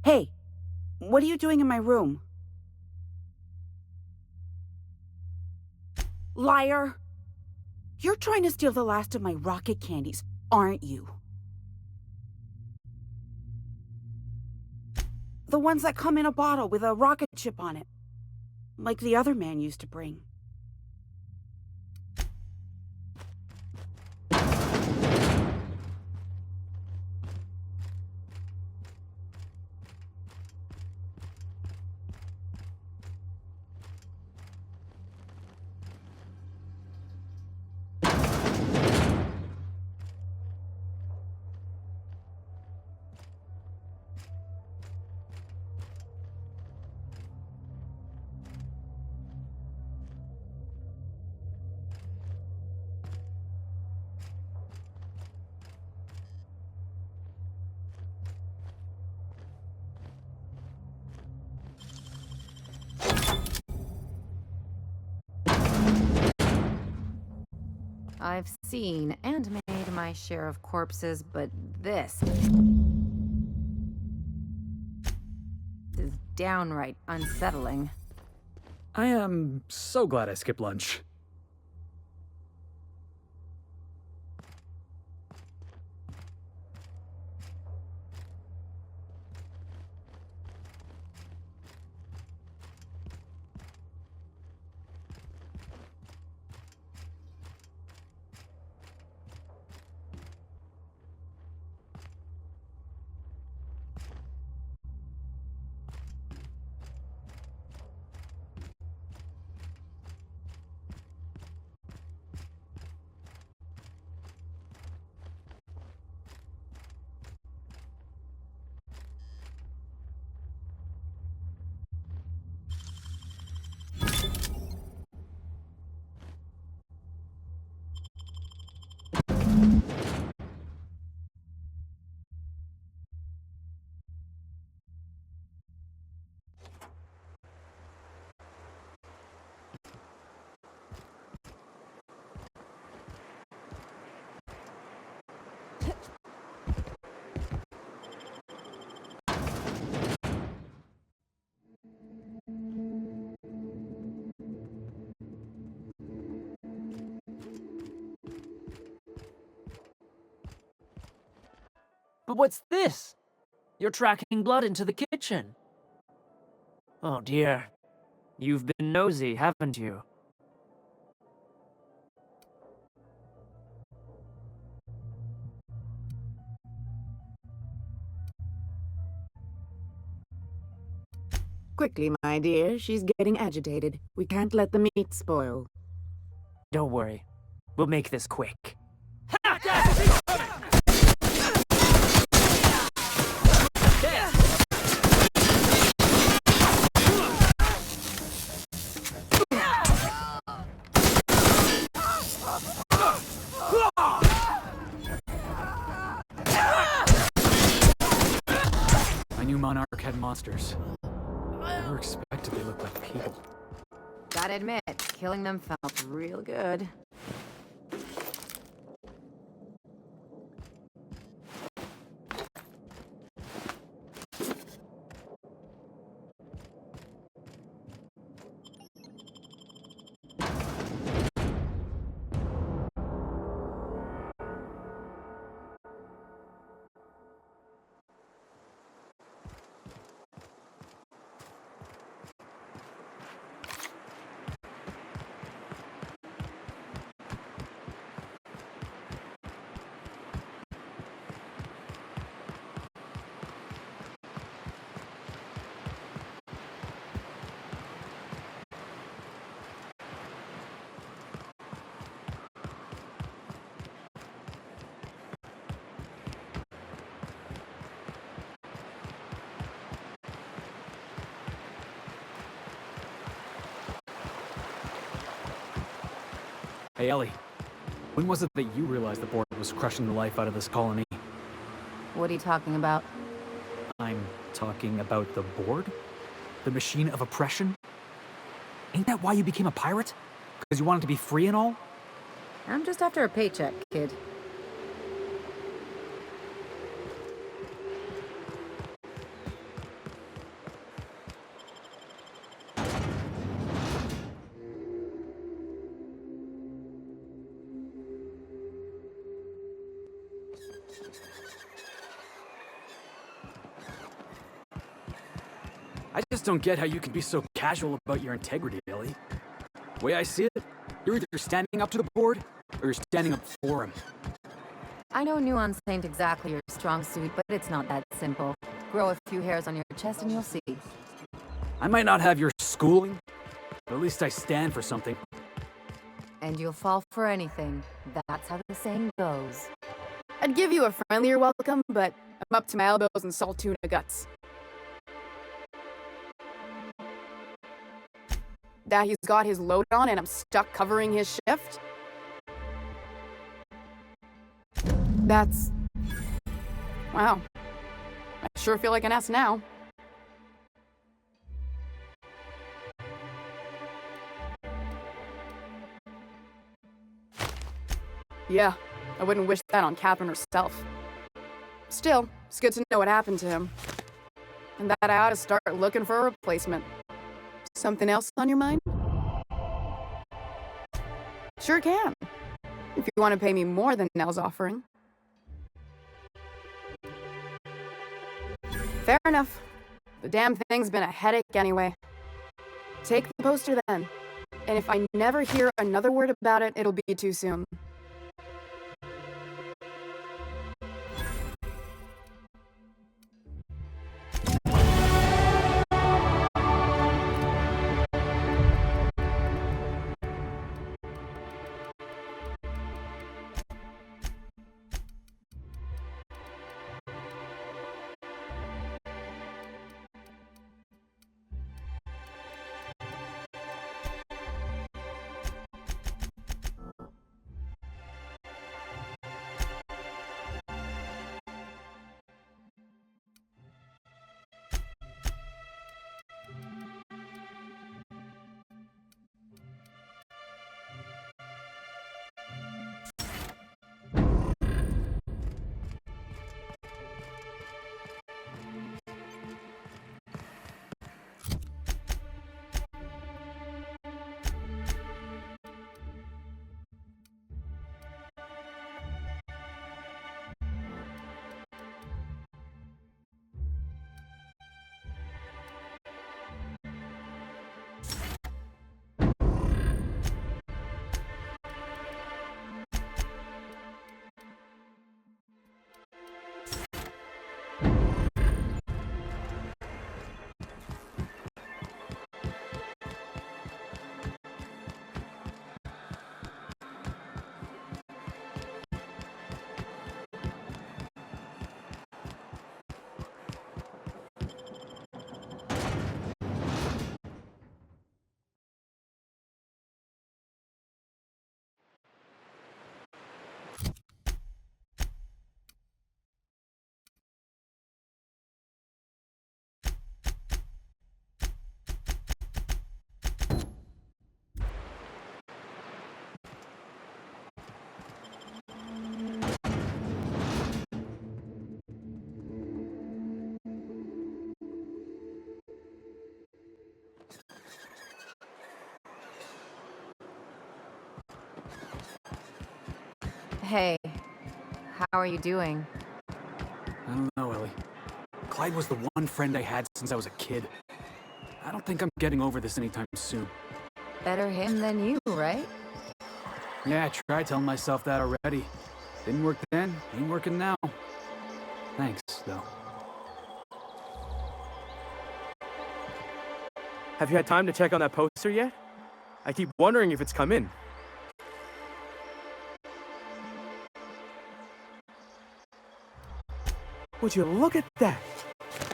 Hey, what are you doing in my room? Liar! You're trying to steal the last of my rocket candies, aren't you? The ones that come in a bottle with a rocket ship on it. Like the other man used to bring. I've seen and made my share of corpses, but this is downright unsettling. I am so glad I skipped lunch. But what's this? You're tracking blood into the kitchen. Oh dear. You've been nosy, haven't you? Quickly, my dear. She's getting agitated. We can't let the meat spoil. Don't worry. We'll make this quick. I knew Monarch had monsters. I never expected they looked like people. Gotta admit, killing them felt real good. Hey, Ellie. When was it that you realized the board was crushing the life out of this colony? What are you talking about? I'm talking about the board? The machine of oppression? Ain't that why you became a pirate? Because you wanted to be free and all? I'm just after a paycheck, kid. I just don't get how you can be so casual about your integrity, Ellie. The way I see it, you're either standing up to the board, or you're standing up for him. I know nuance ain't exactly your strong suit, but it's not that simple. Grow a few hairs on your chest and you'll see. I might not have your schooling, but at least I stand for something. And you'll fall for anything. That's how the saying goes. I'd give you a friendlier welcome, but I'm up to my elbows in salt tuna guts. That he's got his load on and I'm stuck covering his shift? That's... wow. I sure feel like an ass now. Yeah, I wouldn't wish that on Catherine herself. Still, it's good to know what happened to him. And that I ought to start looking for a replacement. Something else on your mind? Sure can. If you want to pay me more than Nell's offering. Fair enough. The damn thing's been a headache anyway. Take the poster then. And if I never hear another word about it, it'll be too soon. Hey, how are you doing? I don't know, Ellie. Clyde was the one friend I had since I was a kid. I don't think I'm getting over this anytime soon. Better him than you, right? Yeah, I tried telling myself that already. Didn't work then, ain't working now. Thanks, though. Have you had time to check on that poster yet? I keep wondering if it's come in. Would you look at that?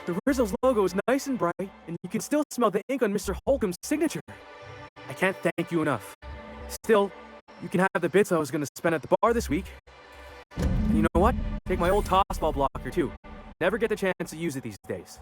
The Rizzo's logo is nice and bright, and you can still smell the ink on Mr. Holcomb's signature. I can't thank you enough. Still, you can have the bits I was going to spend at the bar this week. And you know what? Take my old tossball blocker, too. Never get the chance to use it these days.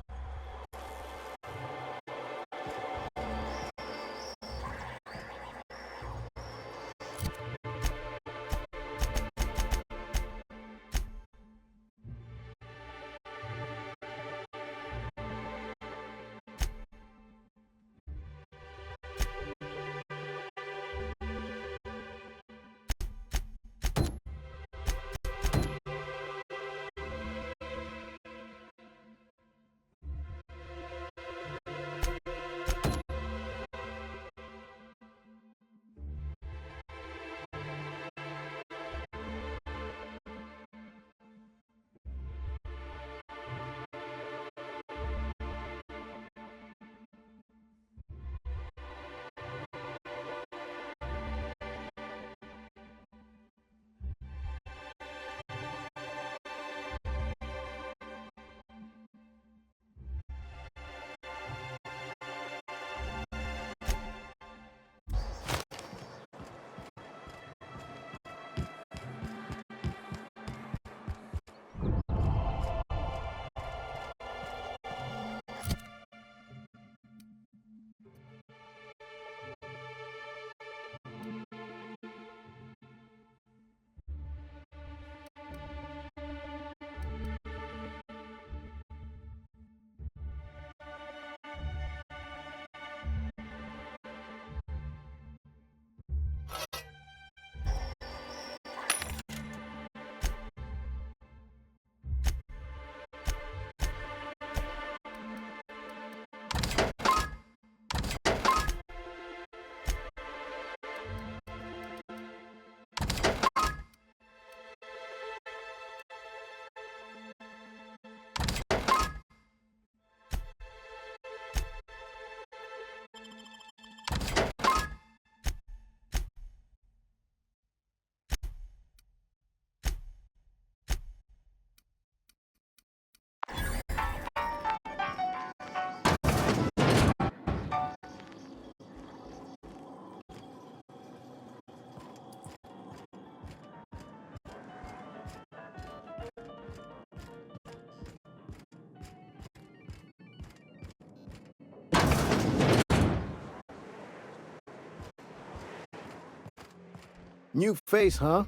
New face, huh?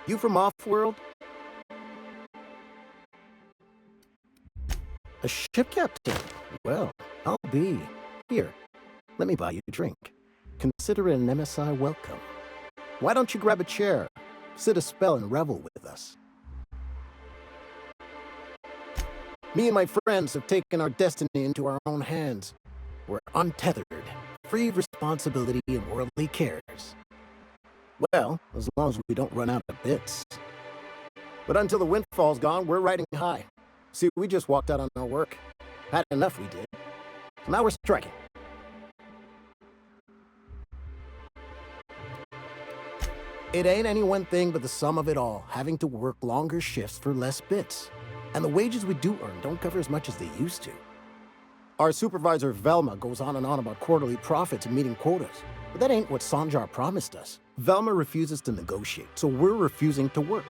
You from off-world? A ship captain? Well, I'll be. Here, let me buy you a drink. Consider it an MSI welcome. Why don't you grab a chair, sit a spell and revel with us? Me and my friends have taken our destiny into our own hands. We're untethered, free of responsibility and worldly cares. Well, as long as we don't run out of bits. But until the windfall's gone, we're riding high. See, we just walked out on our work. Had enough, we did. So now we're striking. It ain't any one thing but the sum of it all, having to work longer shifts for less bits. And the wages we do earn don't cover as much as they used to. Our supervisor Velma goes on and on about quarterly profits and meeting quotas. But that ain't what Sanjar promised us. Velma refuses to negotiate, so we're refusing to work.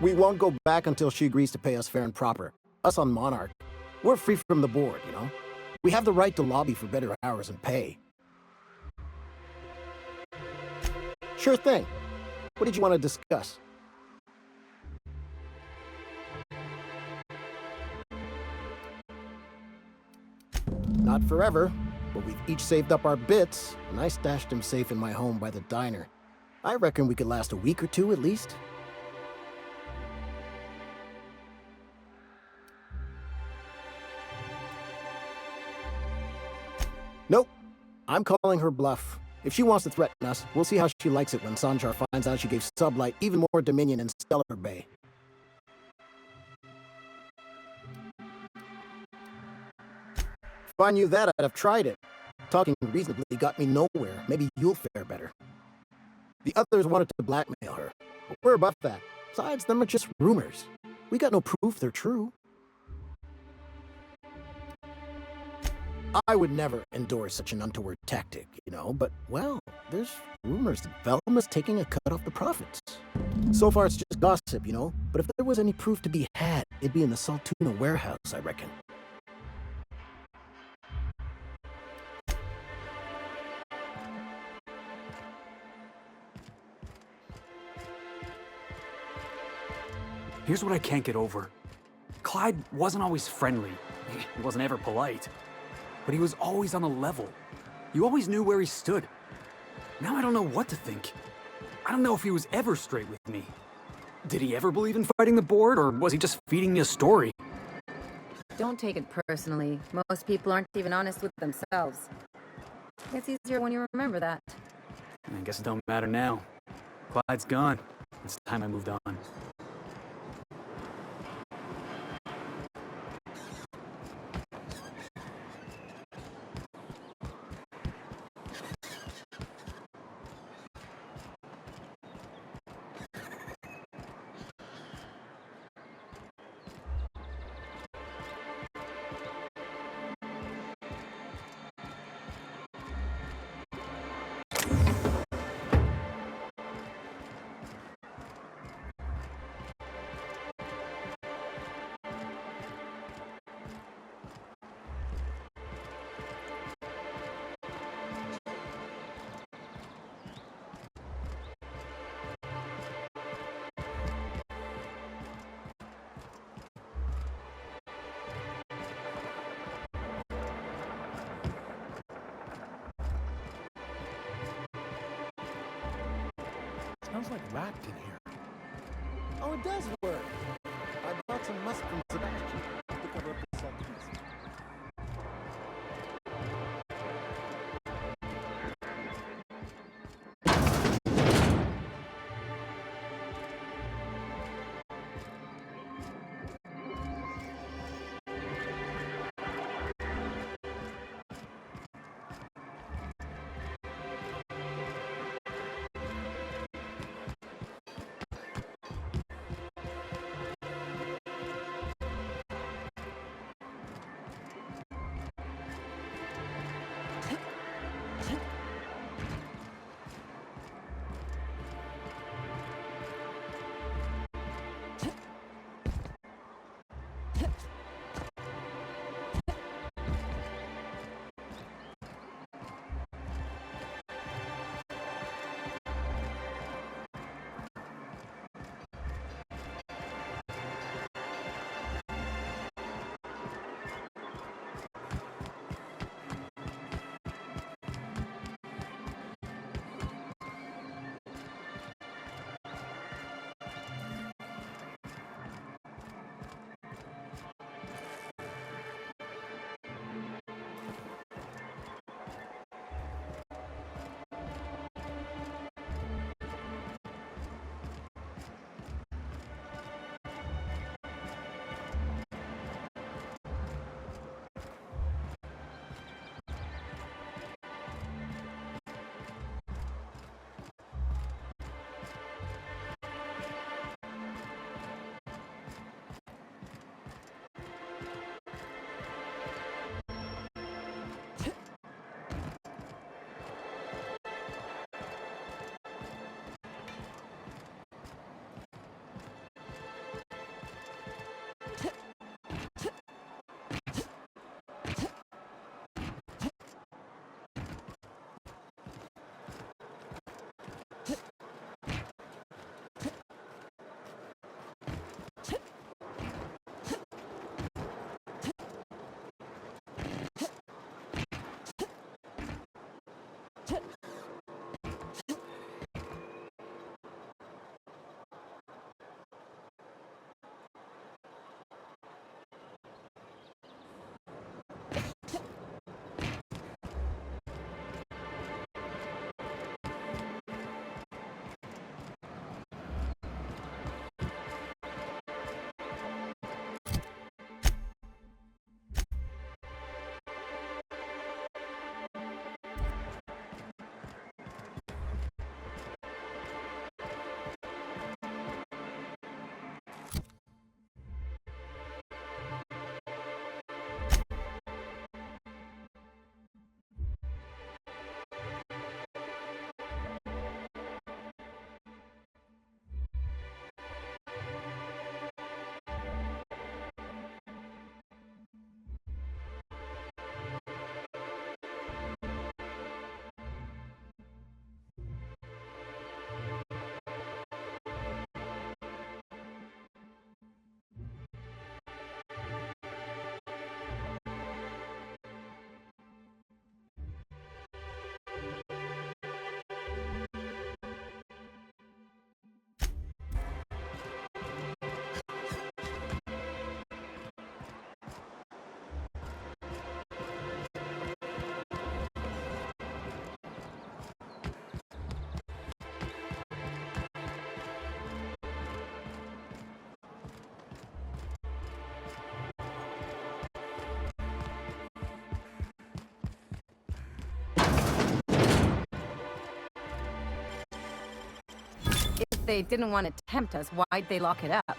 We won't go back until she agrees to pay us fair and proper. Us on Monarch. We're free from the board, you know? We have the right to lobby for better hours and pay. Sure thing. What did you want to discuss? Not forever, but we've each saved up our bits, and I stashed them safe in my home by the diner. I reckon we could last a week or two at least. Nope. I'm calling her bluff. If she wants to threaten us, we'll see how she likes it when Sanjar finds out she gave Sublight even more dominion in Stellar Bay. If I knew that, I'd have tried it. Talking reasonably got me nowhere. Maybe you'll fare better. The others wanted to blackmail her, but we're above that. Besides, them are just rumors. We got no proof they're true. I would never endorse such an untoward tactic, you know, but, well, there's rumors that Velma's taking a cut off the profits. So far it's just gossip, you know, but if there was any proof to be had, it'd be in the Saltuna warehouse, I reckon. Here's what I can't get over. Clyde wasn't always friendly. He wasn't ever polite. But he was always on a level. You always knew where he stood. Now I don't know what to think. I don't know if he was ever straight with me. Did he ever believe in fighting the board, or was he just feeding me a story? Don't take it personally. Most people aren't even honest with themselves. It's easier when you remember that. I guess it don't matter now. Clyde's gone. It's time I moved on. Smells like wrapped in here. Oh, it does work. I bought some musk from Sebastian to cover up the saltiness. If they didn't want to tempt us, why'd they lock it up?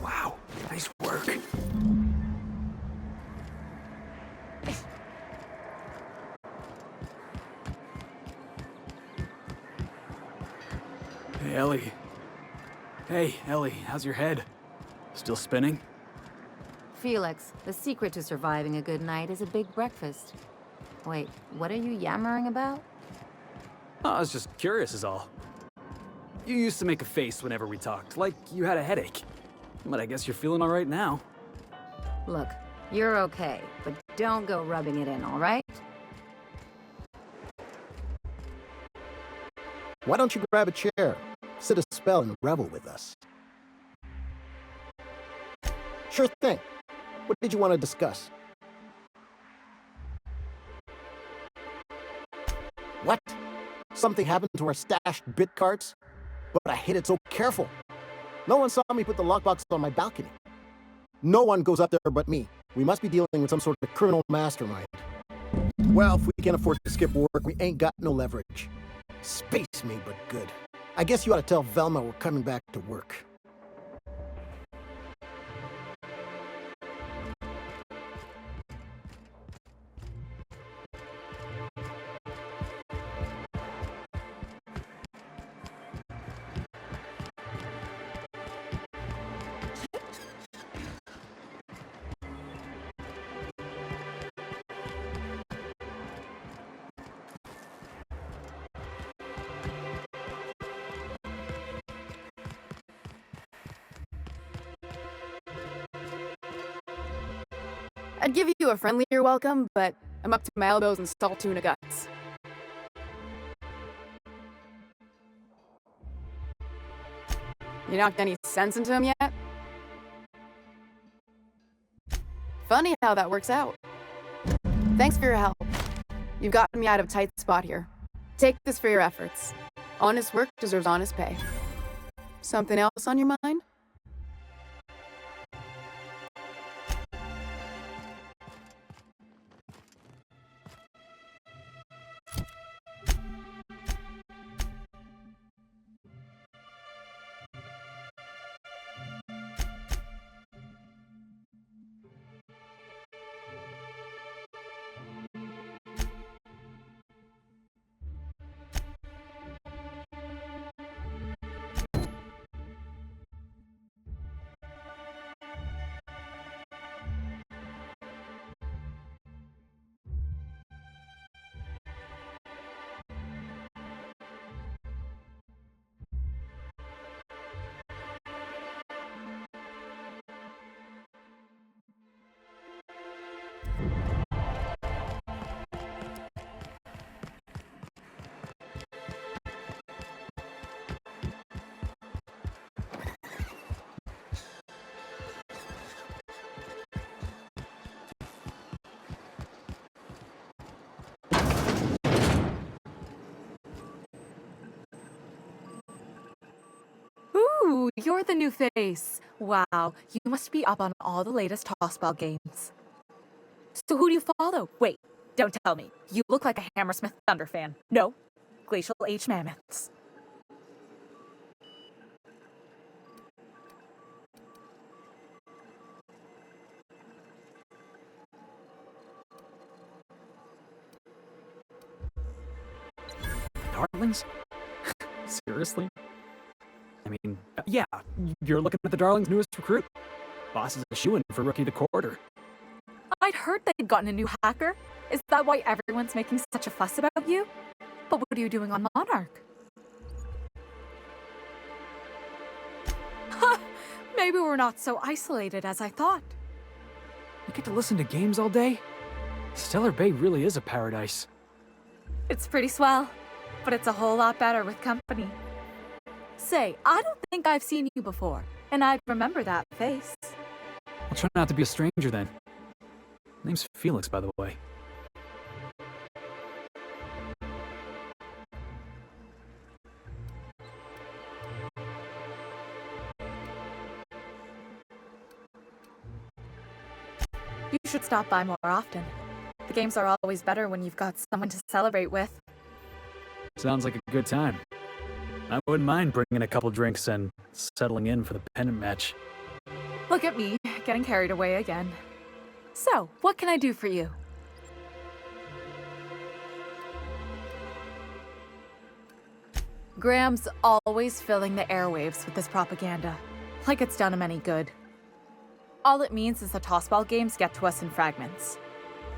Wow, nice work. Hey, Ellie. Hey, Ellie, how's your head? Still spinning? Felix, the secret to surviving a good night is a big breakfast. Wait, what are you yammering about? Oh, I was just curious is all. You used to make a face whenever we talked, like you had a headache. But I guess you're feeling all right now. Look, you're okay, but don't go rubbing it in, all right? Why don't you grab a chair, sit a spell, and revel with us? Sure thing. What did you want to discuss? What? Something happened to our stashed bit carts? But I hid it so careful. No one saw me put the lockbox on my balcony. No one goes up there but me. We must be dealing with some sort of criminal mastermind. Well, if we can't afford to skip work, we ain't got no leverage. Space me, but good. I guess you ought to tell Velma we're coming back to work. I'd give you a friendlier welcome, but I'm up to my elbows in salt tuna guts. You knocked any sense into him yet? Funny how that works out. Thanks for your help. You've gotten me out of a tight spot here. Take this for your efforts. Honest work deserves honest pay. Something else on your mind? Ooh, you're the new face. Wow, you must be up on all the latest tossball games. So who do you follow? Wait, don't tell me. You look like a Hammersmith Thunder fan. No, Glacial H Mammoths. Darlings? Seriously? I mean, yeah, you're looking at the Darlings' newest recruit. Boss is a shoo-in for Rookie of the Quarter. I'd heard they'd gotten a new hacker. Is that why everyone's making such a fuss about you? But what are you doing on Monarch? Huh, maybe we're not so isolated as I thought. You get to listen to games all day? Stellar Bay really is a paradise. It's pretty swell, but it's a whole lot better with company. Say, I don't think I've seen you before, and I'd remember that face. I'll try not to be a stranger then. Name's Felix, by the way. You should stop by more often. The games are always better when you've got someone to celebrate with. Sounds like a good time. I wouldn't mind bringing a couple drinks and settling in for the pennant match. Look at me, getting carried away again. So, what can I do for you? Graham's always filling the airwaves with this propaganda, like it's done him any good. All it means is the tossball games get to us in fragments.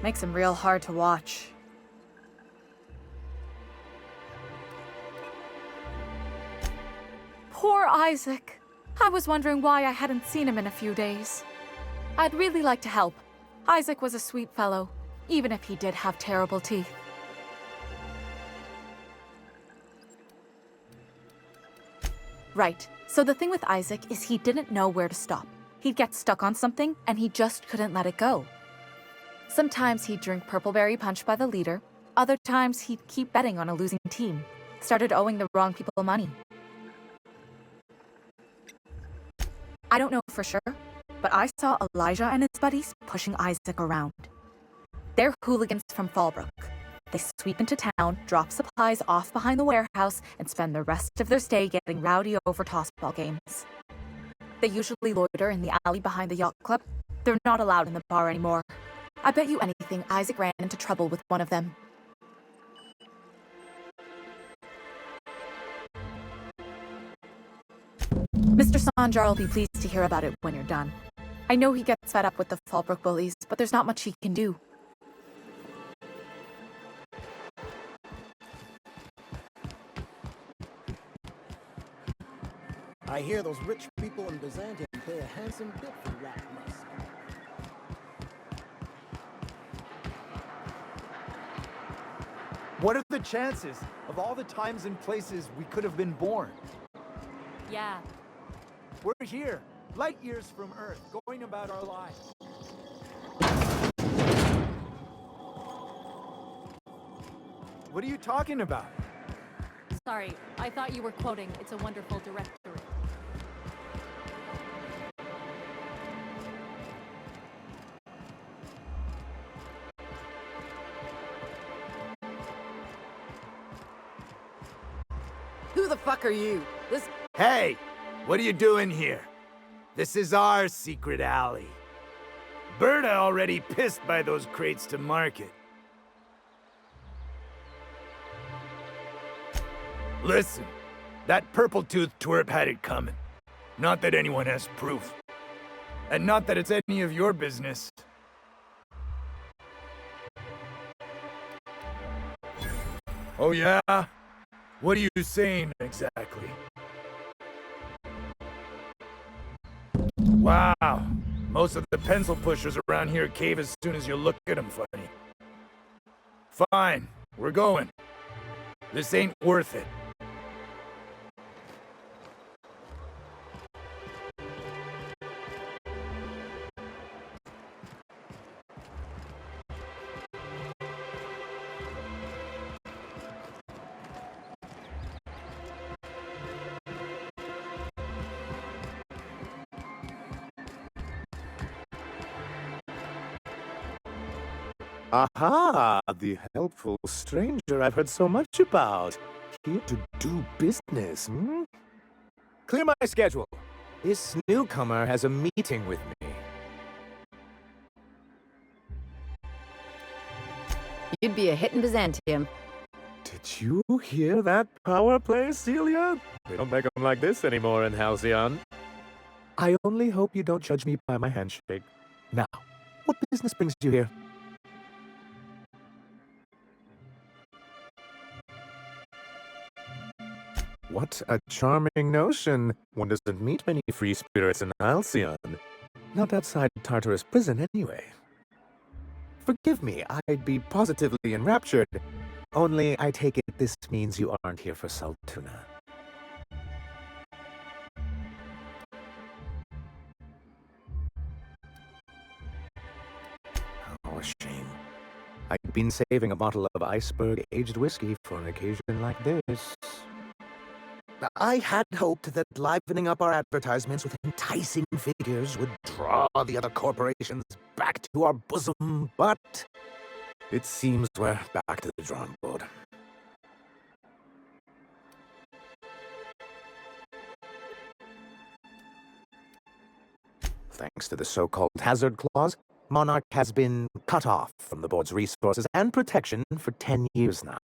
Makes them real hard to watch. Poor Isaac. I was wondering why I hadn't seen him in a few days. I'd really like to help. Isaac was a sweet fellow, even if he did have terrible teeth. Right, so the thing with Isaac is he didn't know where to stop. He'd get stuck on something, and he just couldn't let it go. Sometimes he'd drink Purpleberry Punch by the liter. Other times he'd keep betting on a losing team. Started owing the wrong people money. I don't know for sure, but I saw Elijah and his buddies pushing Isaac around. They're hooligans from Fallbrook. They sweep into town, drop supplies off behind the warehouse, and spend the rest of their stay getting rowdy over tossball games. They usually loiter in the alley behind the yacht club. They're not allowed in the bar anymore. I bet you anything Isaac ran into trouble with one of them. Mr. Sanjar will be pleased to hear about it when you're done. I know he gets fed up with the Fallbrook bullies, but there's not much he can do. I hear those rich people in Byzantium pay a handsome bit for rat musk. What are the chances of all the times and places we could have been born? Yeah. We're here, light years from Earth, going about our lives. What are you talking about? Sorry, I thought you were quoting It's a Wonderful Directory. Who the fuck are you? This... Hey, what are you doing here? This is our secret alley. Berta already pissed by those crates to market. Listen, that purple-toothed twerp had it coming. Not that anyone has proof. And not that it's any of your business. Oh yeah? What are you saying exactly? Wow, most of the pencil pushers around here cave as soon as you look at them funny. Fine, we're going. This ain't worth it. Aha! The helpful stranger I've heard so much about. Here to do business, hmm? Clear my schedule. This newcomer has a meeting with me. You'd be a hit in Byzantium. Did you hear that power play, Celia? They don't make them like this anymore in Halcyon. I only hope you don't judge me by my handshake. Now, what business brings you here? What a charming notion. One doesn't meet many free spirits in Halcyon. Not outside Tartarus prison, anyway. Forgive me, I'd be positively enraptured. Only I take it this means you aren't here for salt tuna. Oh, a shame. I'd been saving a bottle of iceberg-aged whiskey for an occasion like this. I had hoped that livening up our advertisements with enticing figures would draw the other corporations back to our bosom, but it seems we're back to the drawing board. Thanks to the so-called hazard clause, Monarch has been cut off from the board's resources and protection for 10 years now.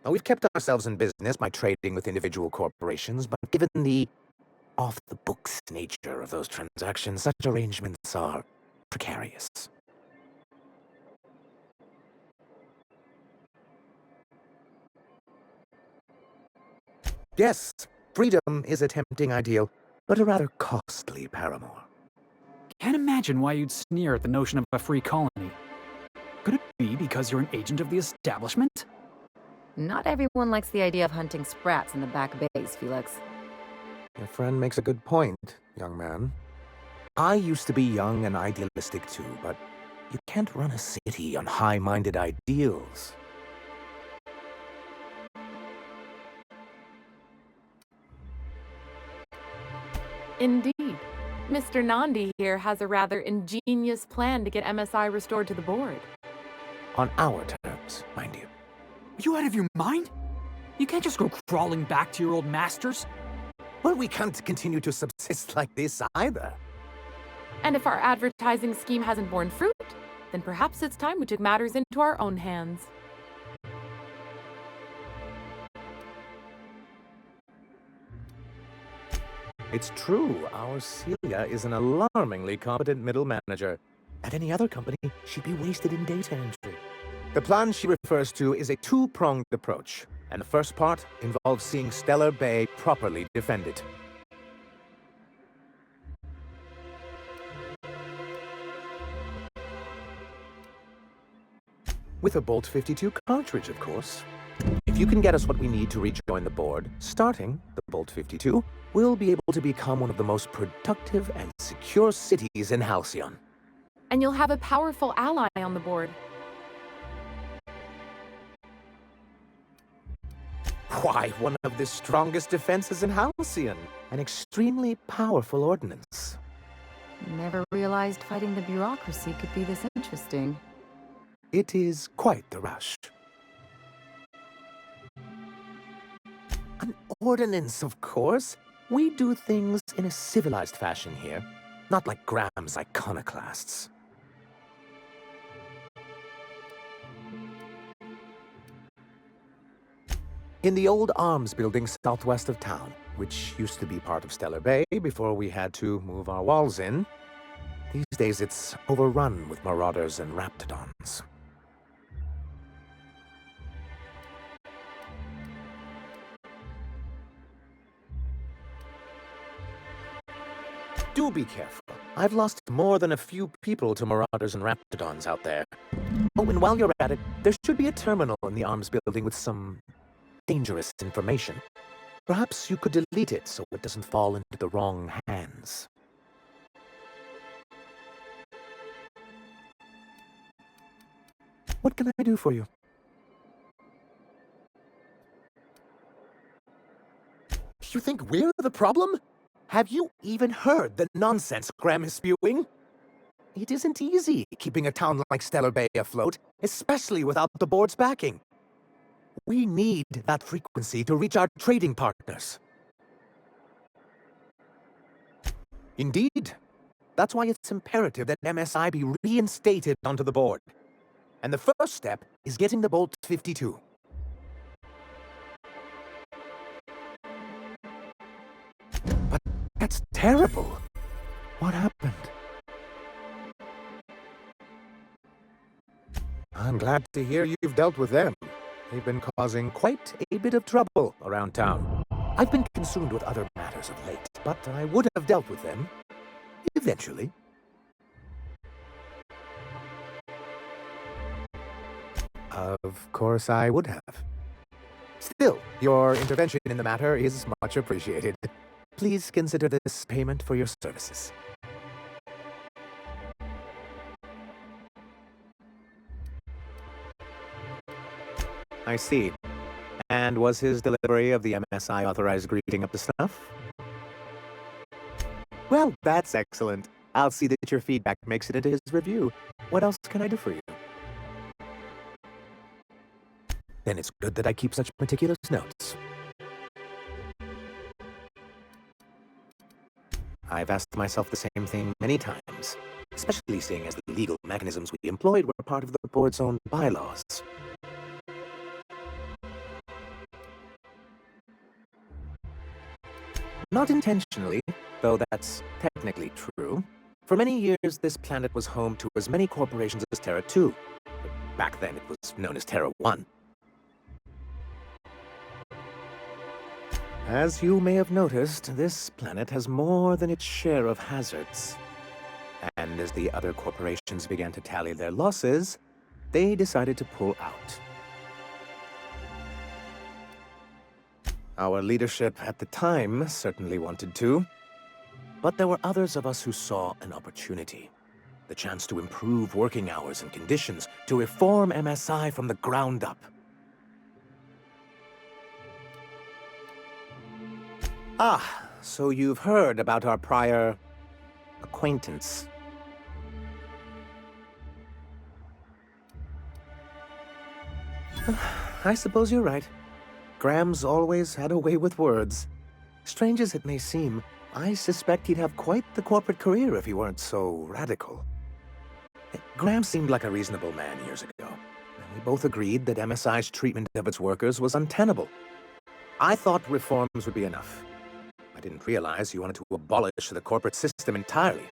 Now, we've kept ourselves in business by trading with individual corporations, but given the off-the-books nature of those transactions, such arrangements are precarious. Yes, freedom is a tempting ideal, but a rather costly paramour. Can't imagine why you'd sneer at the notion of a free colony. Could it be because you're an agent of the establishment? Not everyone likes the idea of hunting sprats in the back bays, Felix. Your friend makes a good point, young man. I used to be young and idealistic too, but you can't run a city on high-minded ideals. Indeed. Mr. Nandi here has a rather ingenious plan to get MSI restored to the board. On our terms, mind you. Are you out of your mind? You can't just go crawling back to your old masters. Well, we can't continue to subsist like this either. And if our advertising scheme hasn't borne fruit, then perhaps it's time we took matters into our own hands. It's true, our Celia is an alarmingly competent middle manager. At any other company, she'd be wasted in data entry. The plan she refers to is a two-pronged approach, and the first part involves seeing Stellar Bay properly defended. With a Bolt 52 cartridge, of course. If you can get us what we need to rejoin the board, starting the Bolt 52, we'll be able to become one of the most productive and secure cities in Halcyon. And you'll have a powerful ally on the board. Why, one of the strongest defenses in Halcyon. An extremely powerful ordnance. Never realized fighting the bureaucracy could be this interesting. It is quite the rush. An ordinance, of course. We do things in a civilized fashion here, not like Graham's iconoclasts. In the old arms building southwest of town, which used to be part of Stellar Bay before we had to move our walls in, these days it's overrun with marauders and raptidons. Do be careful. I've lost more than a few people to marauders and raptidons out there. Oh, and while you're at it, there should be a terminal in the arms building with some dangerous information. Perhaps you could delete it so it doesn't fall into the wrong hands. What can I do for you? You think we're the problem? Have you even heard the nonsense Grimm is spewing? It isn't easy keeping a town like Stellar Bay afloat, especially without the board's backing. We need that frequency to reach our trading partners. Indeed. That's why it's imperative that MSI be reinstated onto the board. And the first step is getting the Bolt 52. But that's terrible. What happened? I'm glad to hear you've dealt with them. They've been causing quite a bit of trouble around town. I've been consumed with other matters of late, but I would have dealt with them eventually. Of course I would have. Still, your intervention in the matter is much appreciated. Please consider this payment for your services. I see. And was his delivery of the MSI authorized greeting up to snuff? Well, that's excellent. I'll see that your feedback makes it into his review. What else can I do for you? Then it's good that I keep such meticulous notes. I've asked myself the same thing many times, especially seeing as the legal mechanisms we employed were part of the board's own bylaws. Not intentionally, though that's technically true. For many years, this planet was home to as many corporations as Terra 2. Back then, it was known as Terra 1. As you may have noticed, this planet has more than its share of hazards. And as the other corporations began to tally their losses, they decided to pull out. Our leadership at the time certainly wanted to, but there were others of us who saw an opportunity. The chance to improve working hours and conditions, to reform MSI from the ground up. Ah, so you've heard about our prior acquaintance. I suppose you're right. Graham's always had a way with words. Strange as it may seem, I suspect he'd have quite the corporate career if he weren't so radical. Graham seemed like a reasonable man years ago, and we both agreed that MSI's treatment of its workers was untenable. I thought reforms would be enough. I didn't realize you wanted to abolish the corporate system entirely.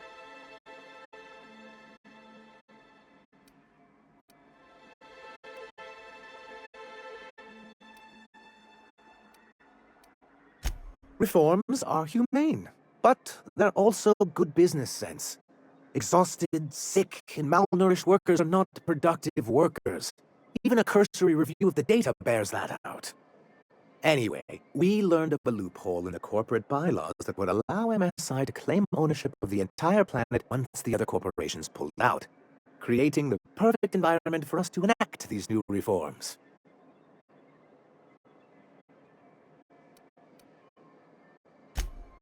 Reforms are humane, but they're also good business sense. Exhausted, sick, and malnourished workers are not productive workers. Even a cursory review of the data bears that out. Anyway, we learned of a loophole in the corporate bylaws that would allow MSI to claim ownership of the entire planet once the other corporations pulled out, creating the perfect environment for us to enact these new reforms.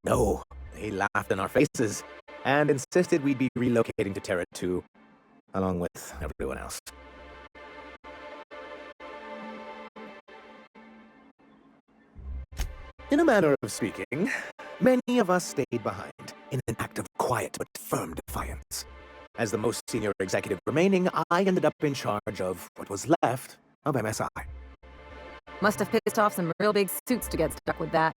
No, they laughed in our faces and insisted we'd be relocating to Terra 2, along with everyone else. In a manner of speaking, many of us stayed behind in an act of quiet but firm defiance. As the most senior executive remaining, I ended up in charge of what was left of MSI. Must have pissed off some real big suits to get stuck with that.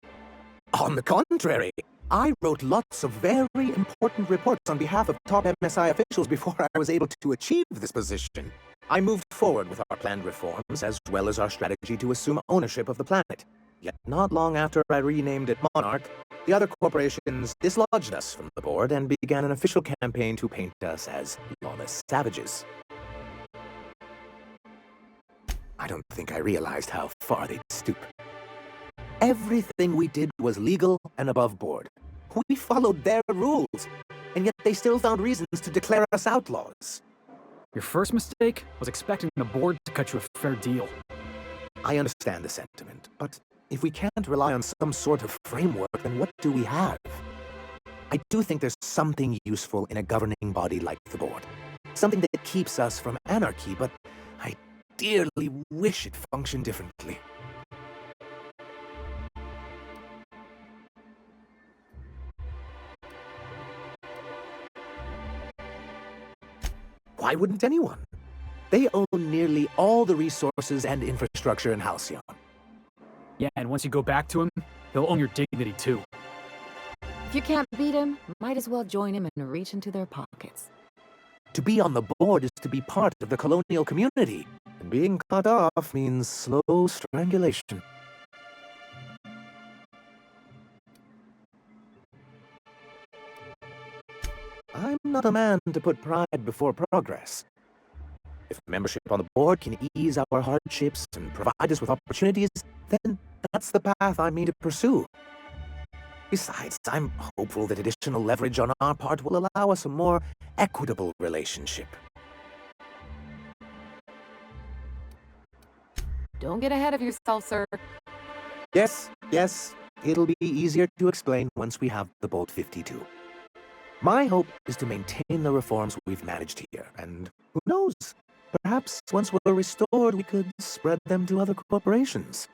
On the contrary, I wrote lots of very important reports on behalf of top MSI officials before I was able to achieve this position. I moved forward with our planned reforms as well as our strategy to assume ownership of the planet. Yet not long after I renamed it Monarch, the other corporations dislodged us from the board and began an official campaign to paint us as lawless savages. I don't think I realized how far they'd stoop. Everything we did was legal and above board. We followed their rules, and yet they still found reasons to declare us outlaws. Your first mistake was expecting the board to cut you a fair deal. I understand the sentiment, but if we can't rely on some sort of framework, then what do we have? I do think there's something useful in a governing body like the board. Something that keeps us from anarchy, but I dearly wish it functioned differently. Why wouldn't anyone? They own nearly all the resources and infrastructure in Halcyon. Yeah, and once you go back to him, he'll own your dignity too. If you can't beat him, might as well join him and reach into their pockets. To be on the board is to be part of the colonial community, and being cut off means slow strangulation. I'm not a man to put pride before progress. If membership on the board can ease our hardships and provide us with opportunities, then that's the path I mean to pursue. Besides, I'm hopeful that additional leverage on our part will allow us a more equitable relationship. Don't get ahead of yourself, sir. Yes, it'll be easier to explain once we have the Bolt 52. My hope is to maintain the reforms we've managed here, and who knows, perhaps once we're restored, we could spread them to other corporations.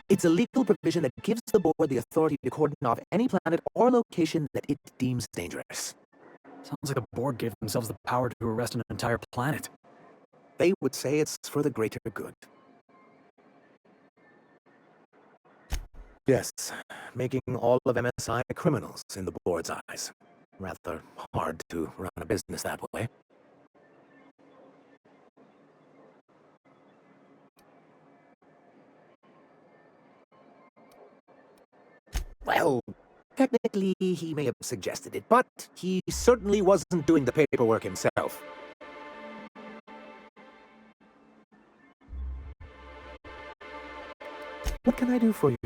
It's a legal provision that gives the board the authority to cordon off any planet or location that it deems dangerous. Sounds like the board gave themselves the power to arrest an entire planet. They would say it's for the greater good. Yes, making all of MSI criminals in the board's eyes. Rather hard to run a business that way. Well, technically he may have suggested it, but he certainly wasn't doing the paperwork himself. What can I do for you?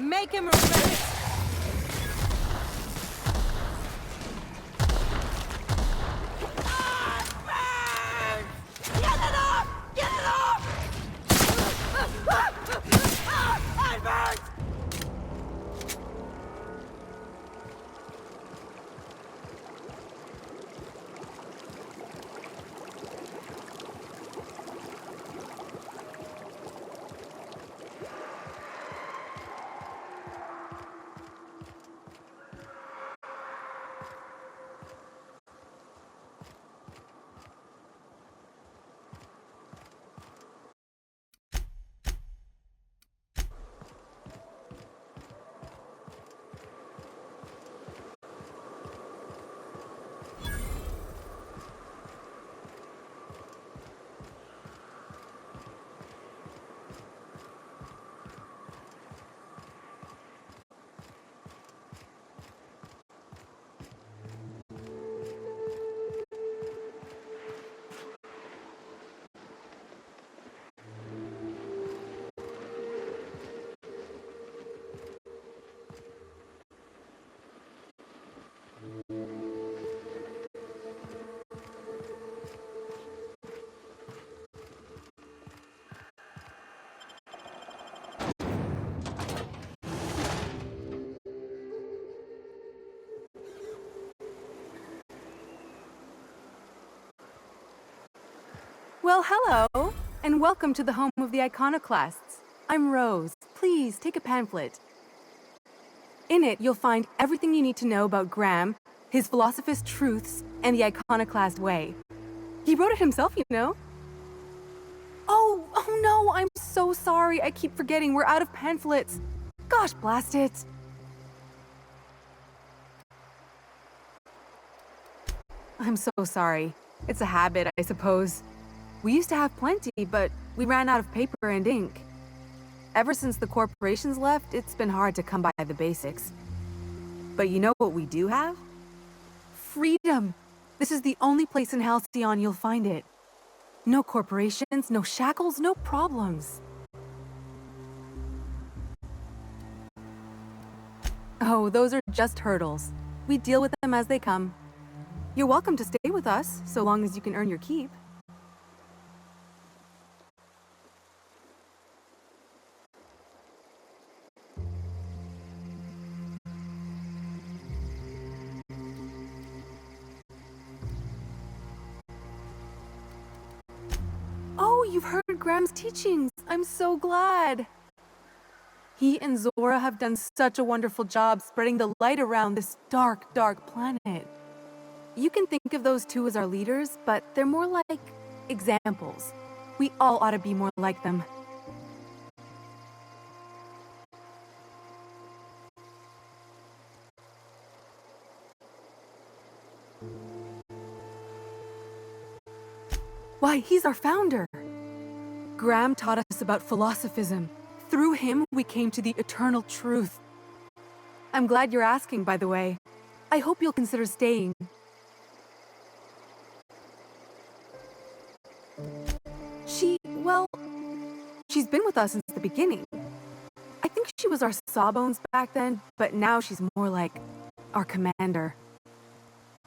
Make him regret it! Get it off! Get it off! Advance! Well, hello, and welcome to the home of the iconoclasts. I'm Rose. Please take a pamphlet. In it, you'll find everything you need to know about Grimm, his philosophous truths, and the iconoclast way. He wrote it himself, you know. Oh no, I'm so sorry. I keep forgetting we're out of pamphlets. Gosh, blast it. I'm so sorry. It's a habit, I suppose. We used to have plenty, but we ran out of paper and ink. Ever since the corporations left, it's been hard to come by the basics. But you know what we do have? Freedom! This is the only place in Halcyon you'll find it. No corporations, no shackles, no problems. Oh, those are just hurdles. We deal with them as they come. You're welcome to stay with us, so long as you can earn your keep. Oh, you've heard Grimm's teachings. I'm so glad. He and Zora have done such a wonderful job spreading the light around this dark, dark planet. You can think of those two as our leaders, but they're more like examples. We all ought to be more like them. Why, he's our founder. Grimm taught us about philosophism. Through him, we came to the eternal truth. I'm glad you're asking, by the way. I hope you'll consider staying. She's been with us since the beginning. I think she was our sawbones back then, but now she's more like our commander.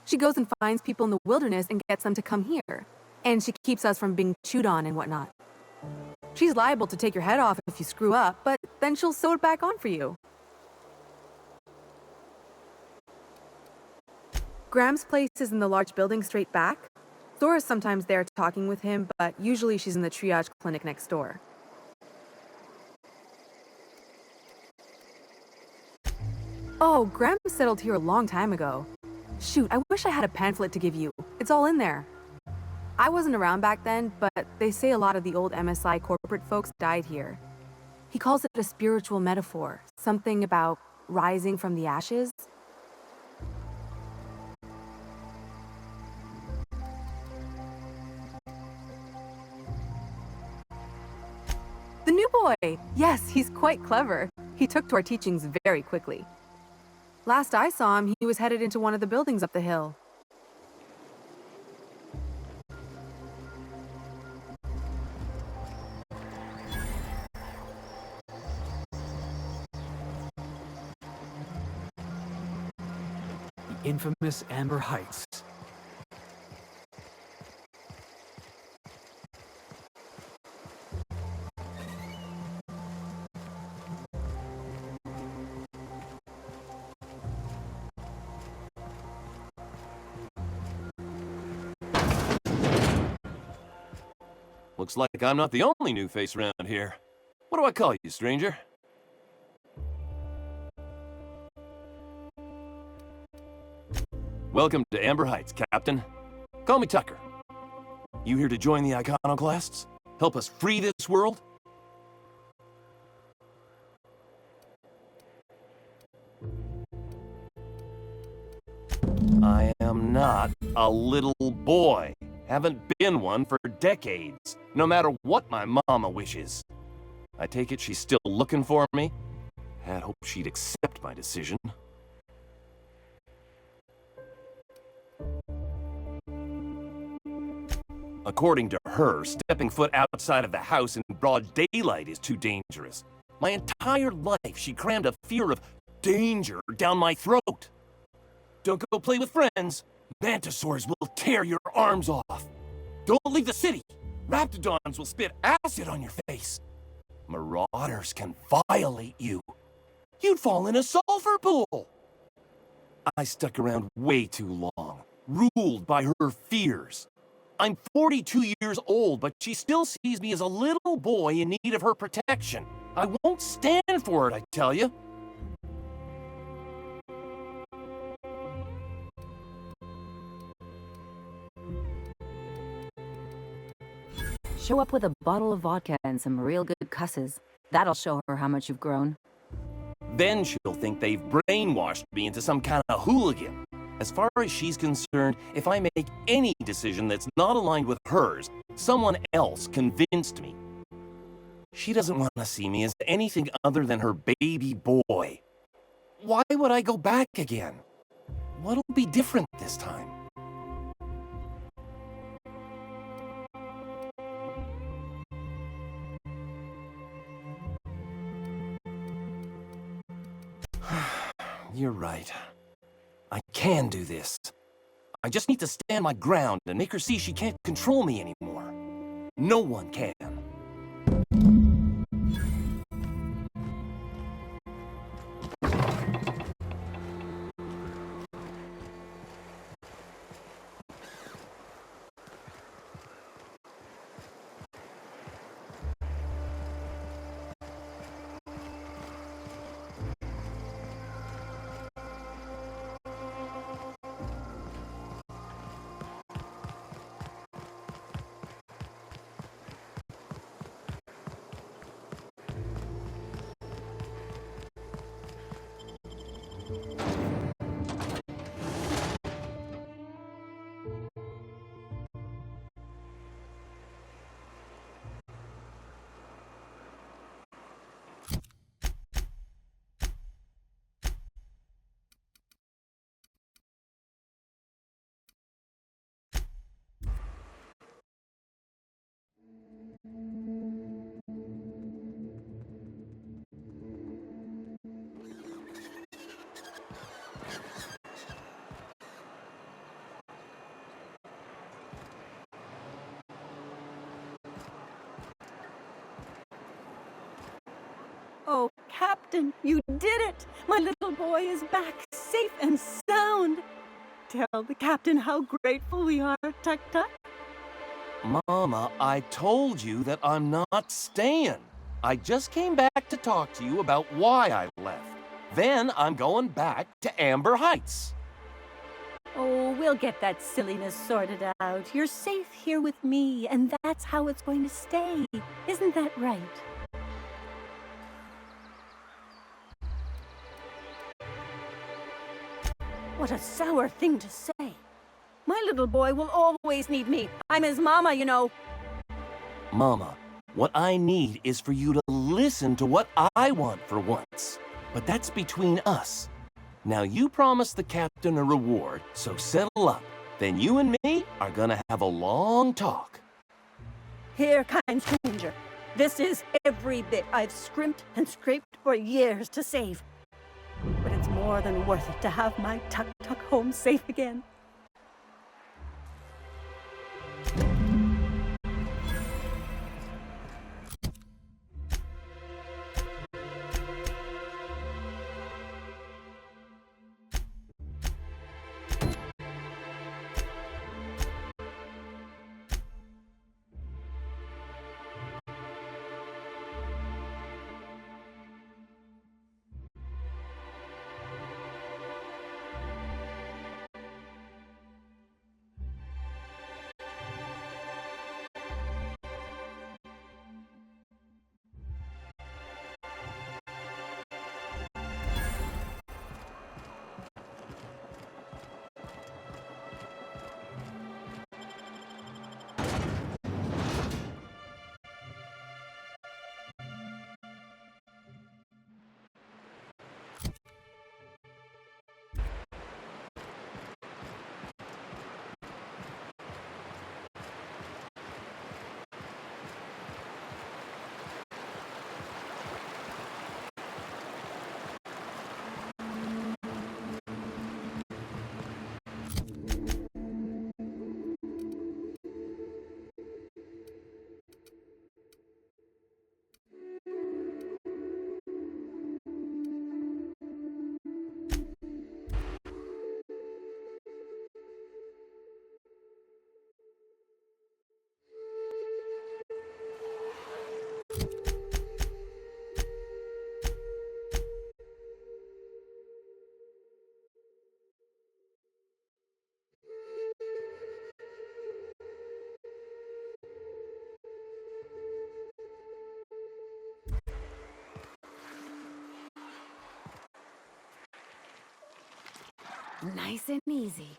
She goes and finds people in the wilderness and gets them to come here. And she keeps us from being chewed on and whatnot. She's liable to take your head off if you screw up, but then she'll sew it back on for you. Grimm's place is in the large building straight back. Zora's sometimes there talking with him, but usually she's in the triage clinic next door. Oh, Grimm settled here a long time ago. Shoot, I wish I had a pamphlet to give you. It's all in there. I wasn't around back then, but they say a lot of the old MSI corporate folks died here. He calls it a spiritual metaphor, something about rising from the ashes. The new boy! Yes, he's quite clever. He took to our teachings very quickly. Last I saw him, he was headed into one of the buildings up the hill. infamous Amber Heights. Looks like I'm not the only new face around here. What do I call you, stranger? Welcome to Amber Heights, Captain. Call me Tucker. You here to join the Iconoclasts? Help us free this world? I am not a little boy. Haven't been one for decades, no matter what my mama wishes. I take it she's still looking for me? Had hoped she'd accept my decision. According to her, stepping foot outside of the house in broad daylight is too dangerous. My entire life, she crammed a fear of danger down my throat. Don't go play with friends. Mantisaurs will tear your arms off. Don't leave the city. Raptidons will spit acid on your face. Marauders can violate you. You'd fall in a sulfur pool. I stuck around way too long, ruled by her fears. I'm 42 years old, but she still sees me as a little boy in need of her protection. I won't stand for it, I tell you. Show up with a bottle of vodka and some real good cusses. That'll show her how much you've grown. Then she'll think they've brainwashed me into some kind of hooligan. As far as she's concerned, if I make any decision that's not aligned with hers, someone else convinced me. She doesn't want to see me as anything other than her baby boy. Why would I go back again? What'll be different this time? You're right. I can do this. I just need to stand my ground and make her see she can't control me anymore. No one can. Oh, Captain, you did it! My little boy is back, safe and sound! Tell the Captain how grateful we are, Tuk-Tuk. Mama, I told you that I'm not staying. I just came back to talk to you about why I left. Then I'm going back to Amber Heights. Oh, we'll get that silliness sorted out. You're safe here with me, and that's how it's going to stay. Isn't that right? What a sour thing to say. My little boy will always need me. I'm his mama, you know. Mama, what I need is for you to listen to what I want for once. But that's between us. Now you promised the captain a reward, so settle up. Then you and me are gonna have a long talk. Here, kind stranger. This is every bit I've scrimped and scraped for years to save. But it's more than worth it to have my Tuk-Tuk home safe again. Nice and easy.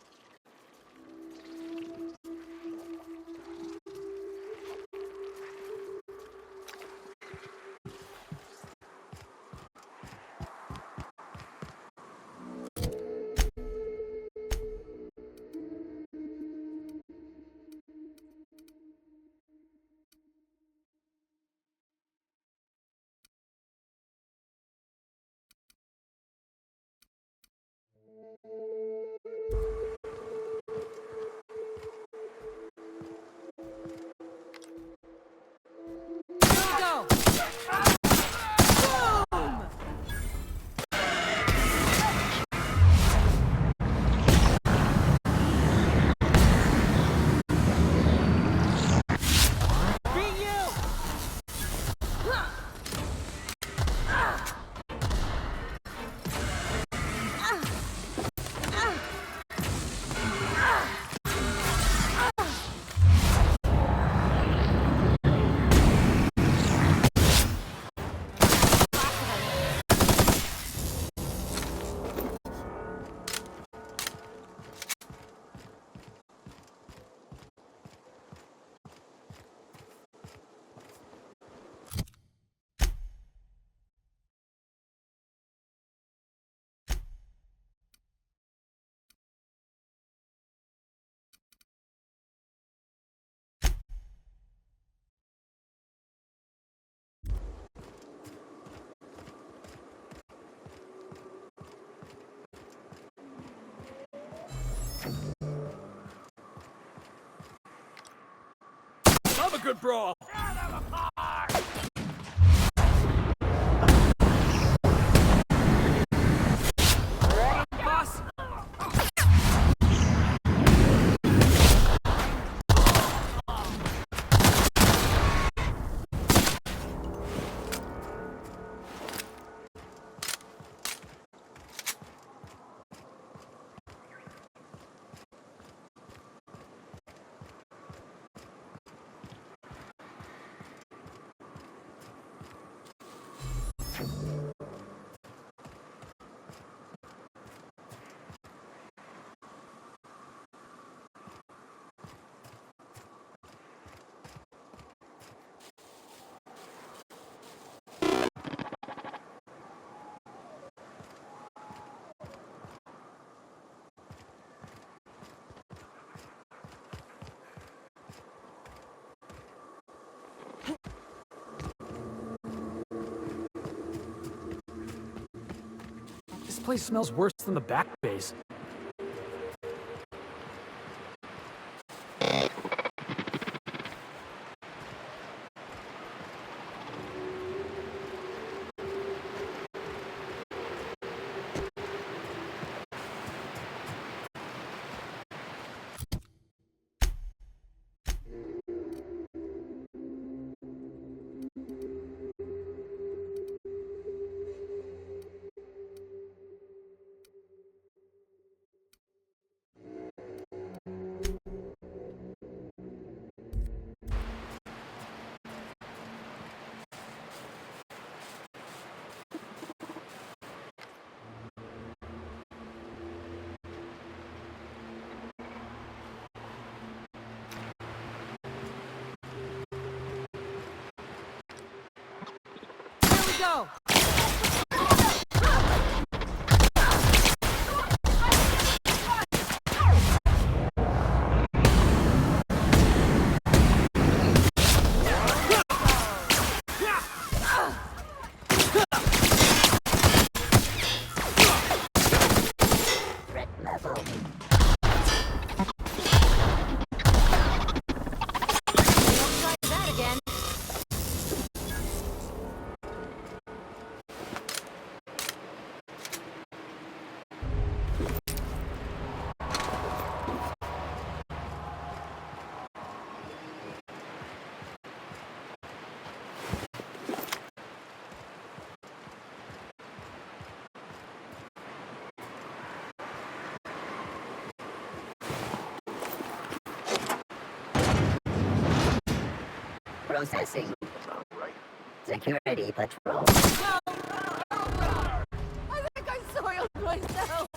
Love a good brawl. Boss. This place smells worse than the back base. go! Processing. Security patrol. I think I soiled myself.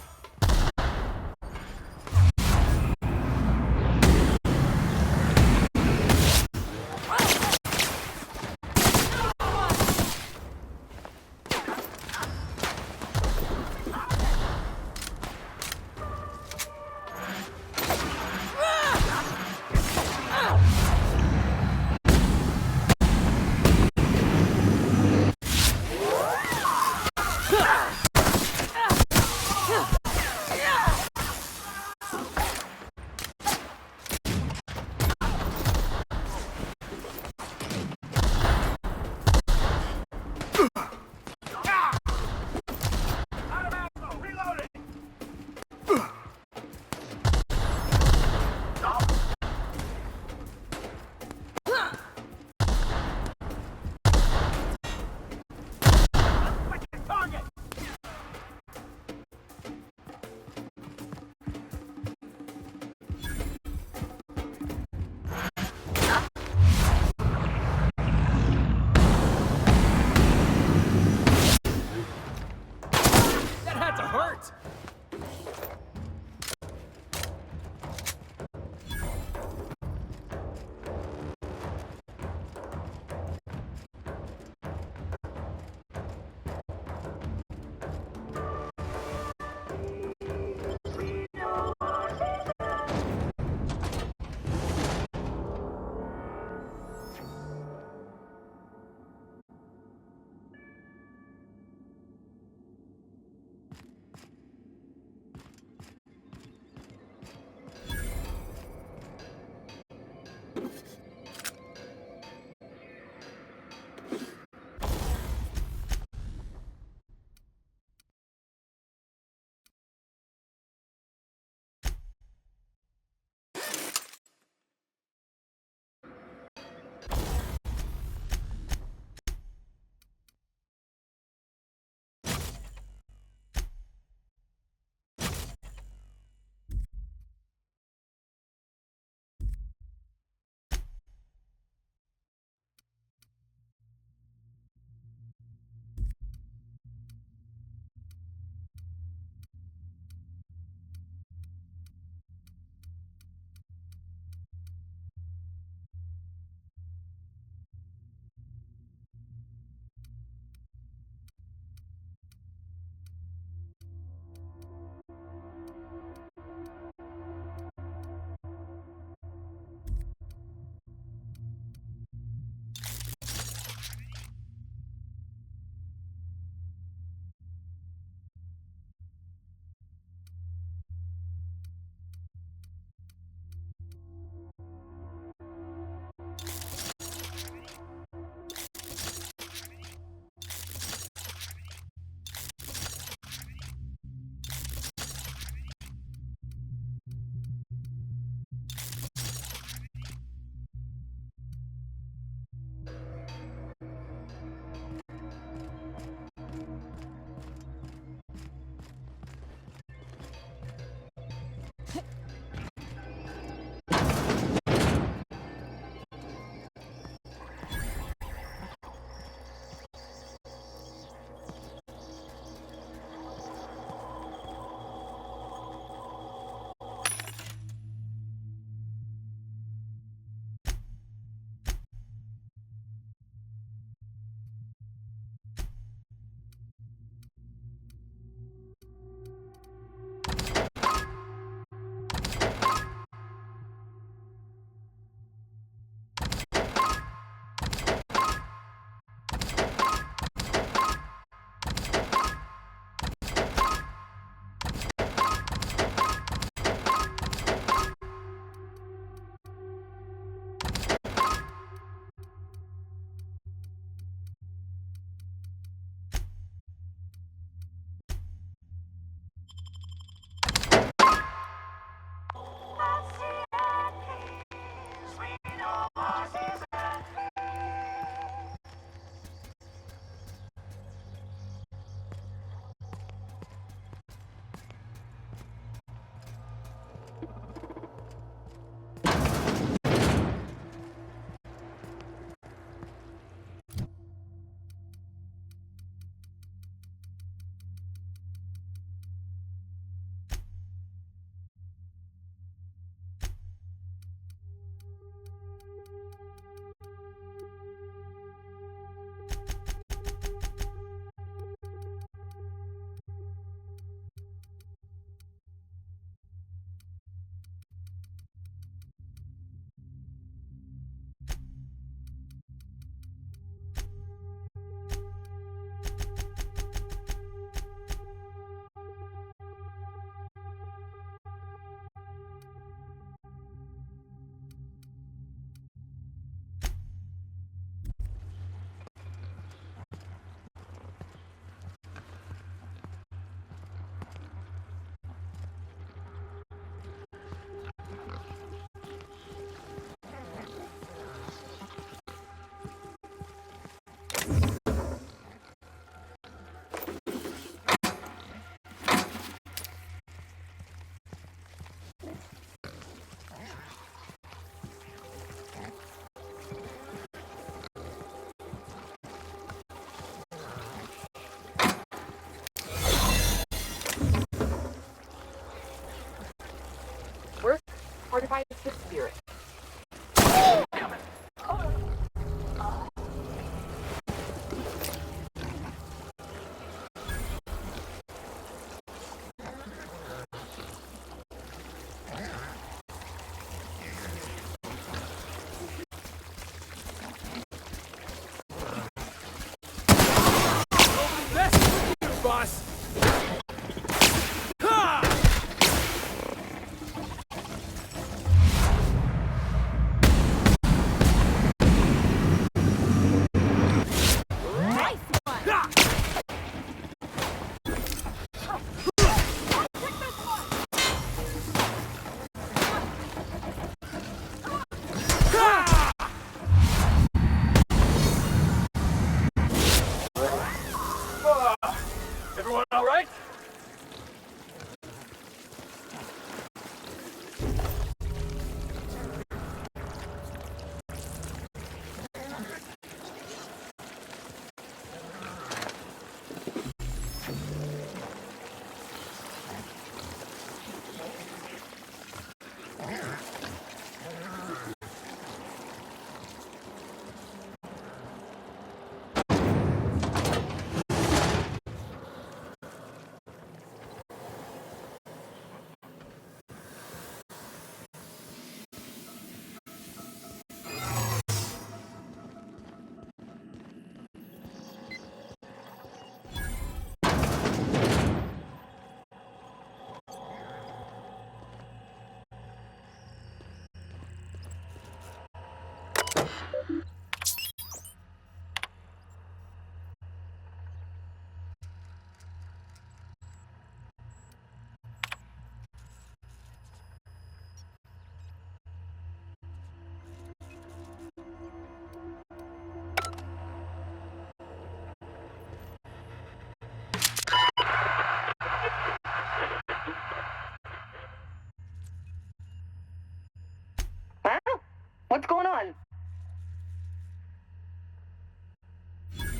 What's going on?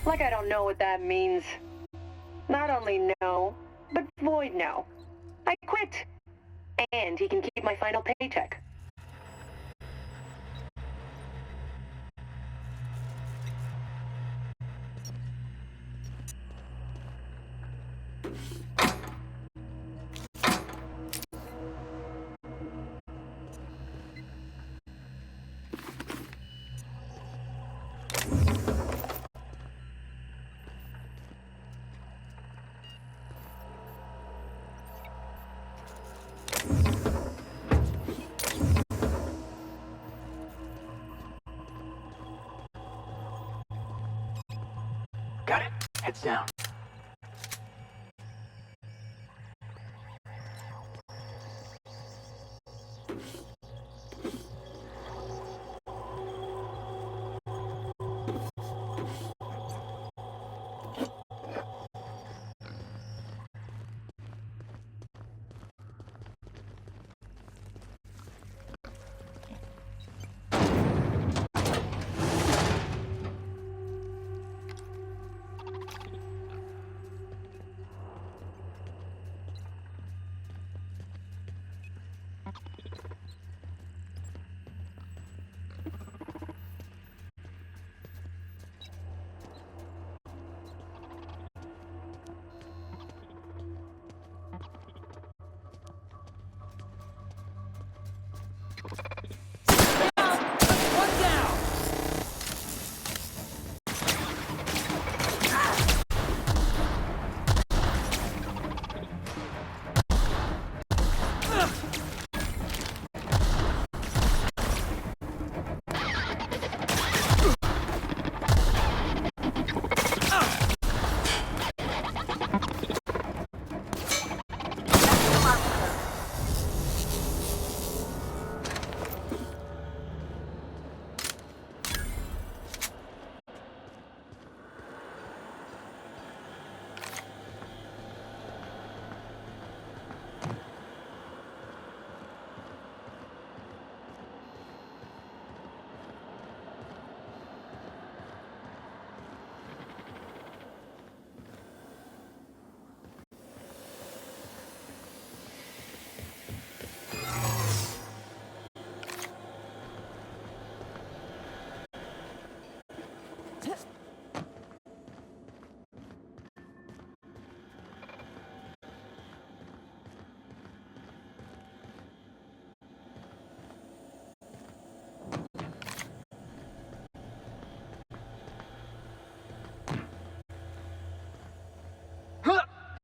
Like I don't know what that means. Not only no, but void no. I quit. And he can keep my final paycheck. Got it. Heads down.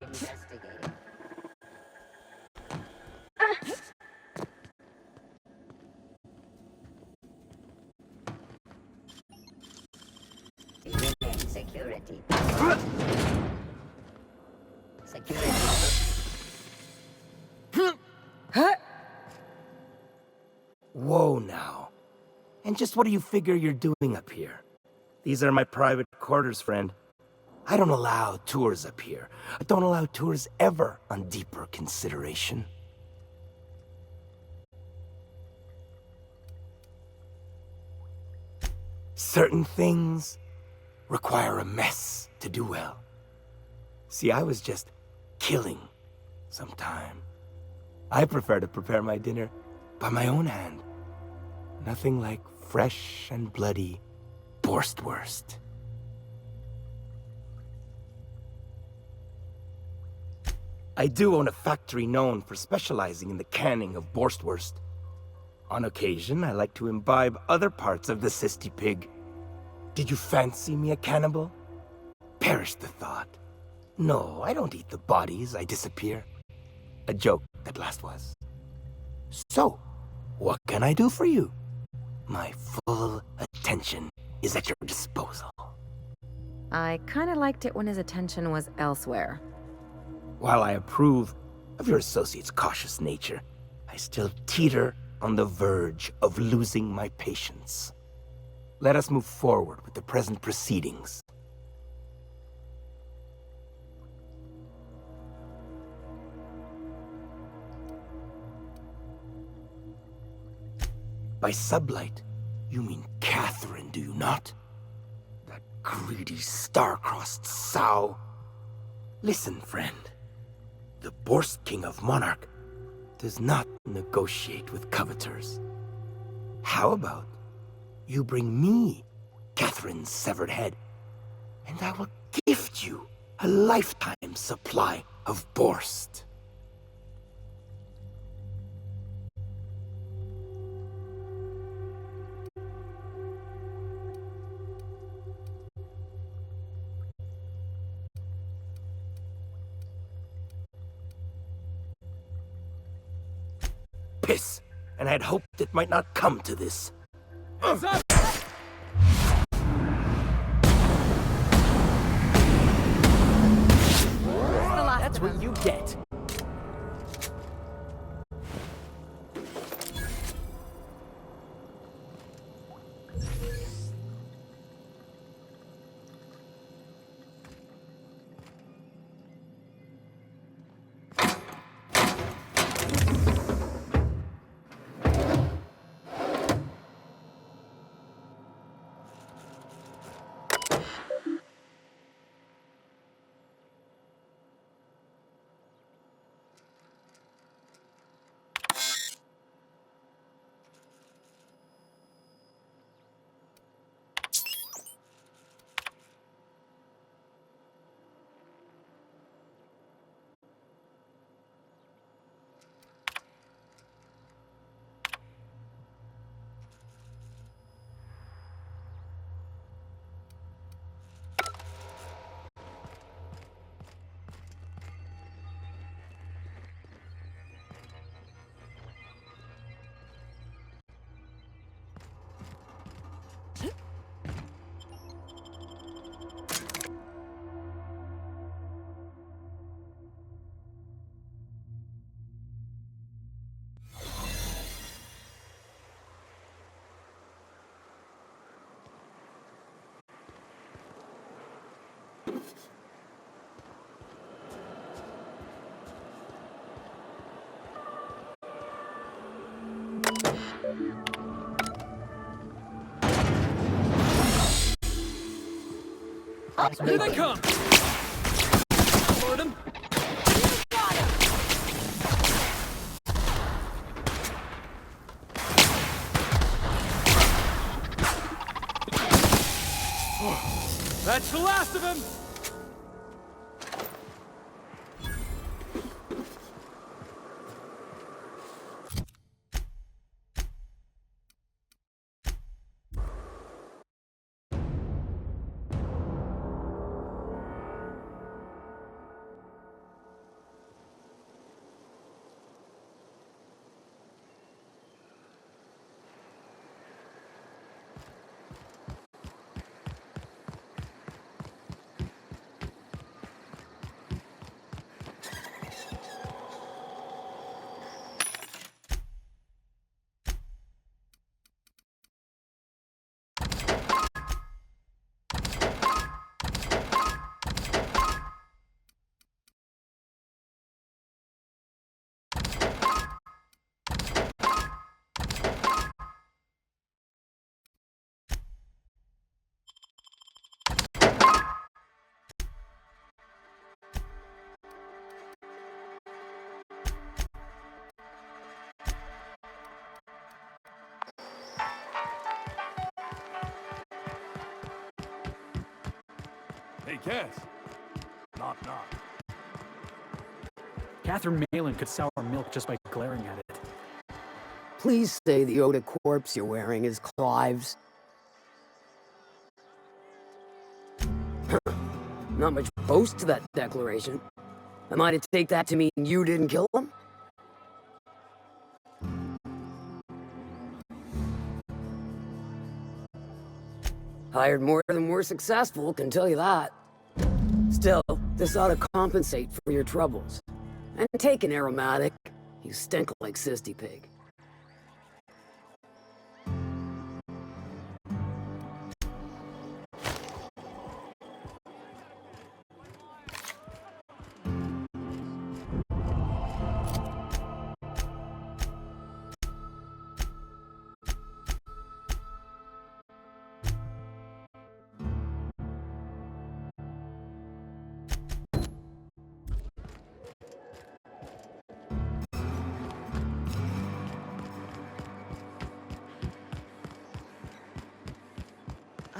Investigating. Regain security. Security. Whoa now. And just what do you figure you're doing up here? These are my private quarters, friend. I don't allow tours up here. I don't allow tours ever on deeper consideration. Certain things require a mess to do well. See, I was just killing some time. I prefer to prepare my dinner by my own hand. Nothing like fresh and bloody Borstwurst. I do own a factory known for specializing in the canning of Borstwurst. On occasion, I like to imbibe other parts of the cysty pig. Did you fancy me a cannibal? Perish the thought. No, I don't eat the bodies, I disappear. A joke, that last was. So, what can I do for you? My full attention is at your disposal. I kinda liked it when his attention was elsewhere. While I approve of your associate's cautious nature, I still teeter on the verge of losing my patience. Let us move forward with the present proceedings. By sublight, You mean Catherine, do you not? That greedy, star-crossed sow. Listen, friend. The Borst King of Monarch does not negotiate with coveters. How about you bring me Catherine's severed head, and I will gift you a lifetime supply of Borst. Piss, and I'd hoped it might not come to this. That's what you get. Here they come! Lord him! That's the last of him! Hey, Cass. Knock, knock. Catherine Malin could sour milk just by glaring at it. Please say the Oda corpse you're wearing is Clive's. Not much boast to that declaration. Am I to take that to mean you didn't kill him? Hired more than we're successful, can tell you that. Still, this ought to compensate for your troubles. And take an aromatic. You stink like Sisty Pig.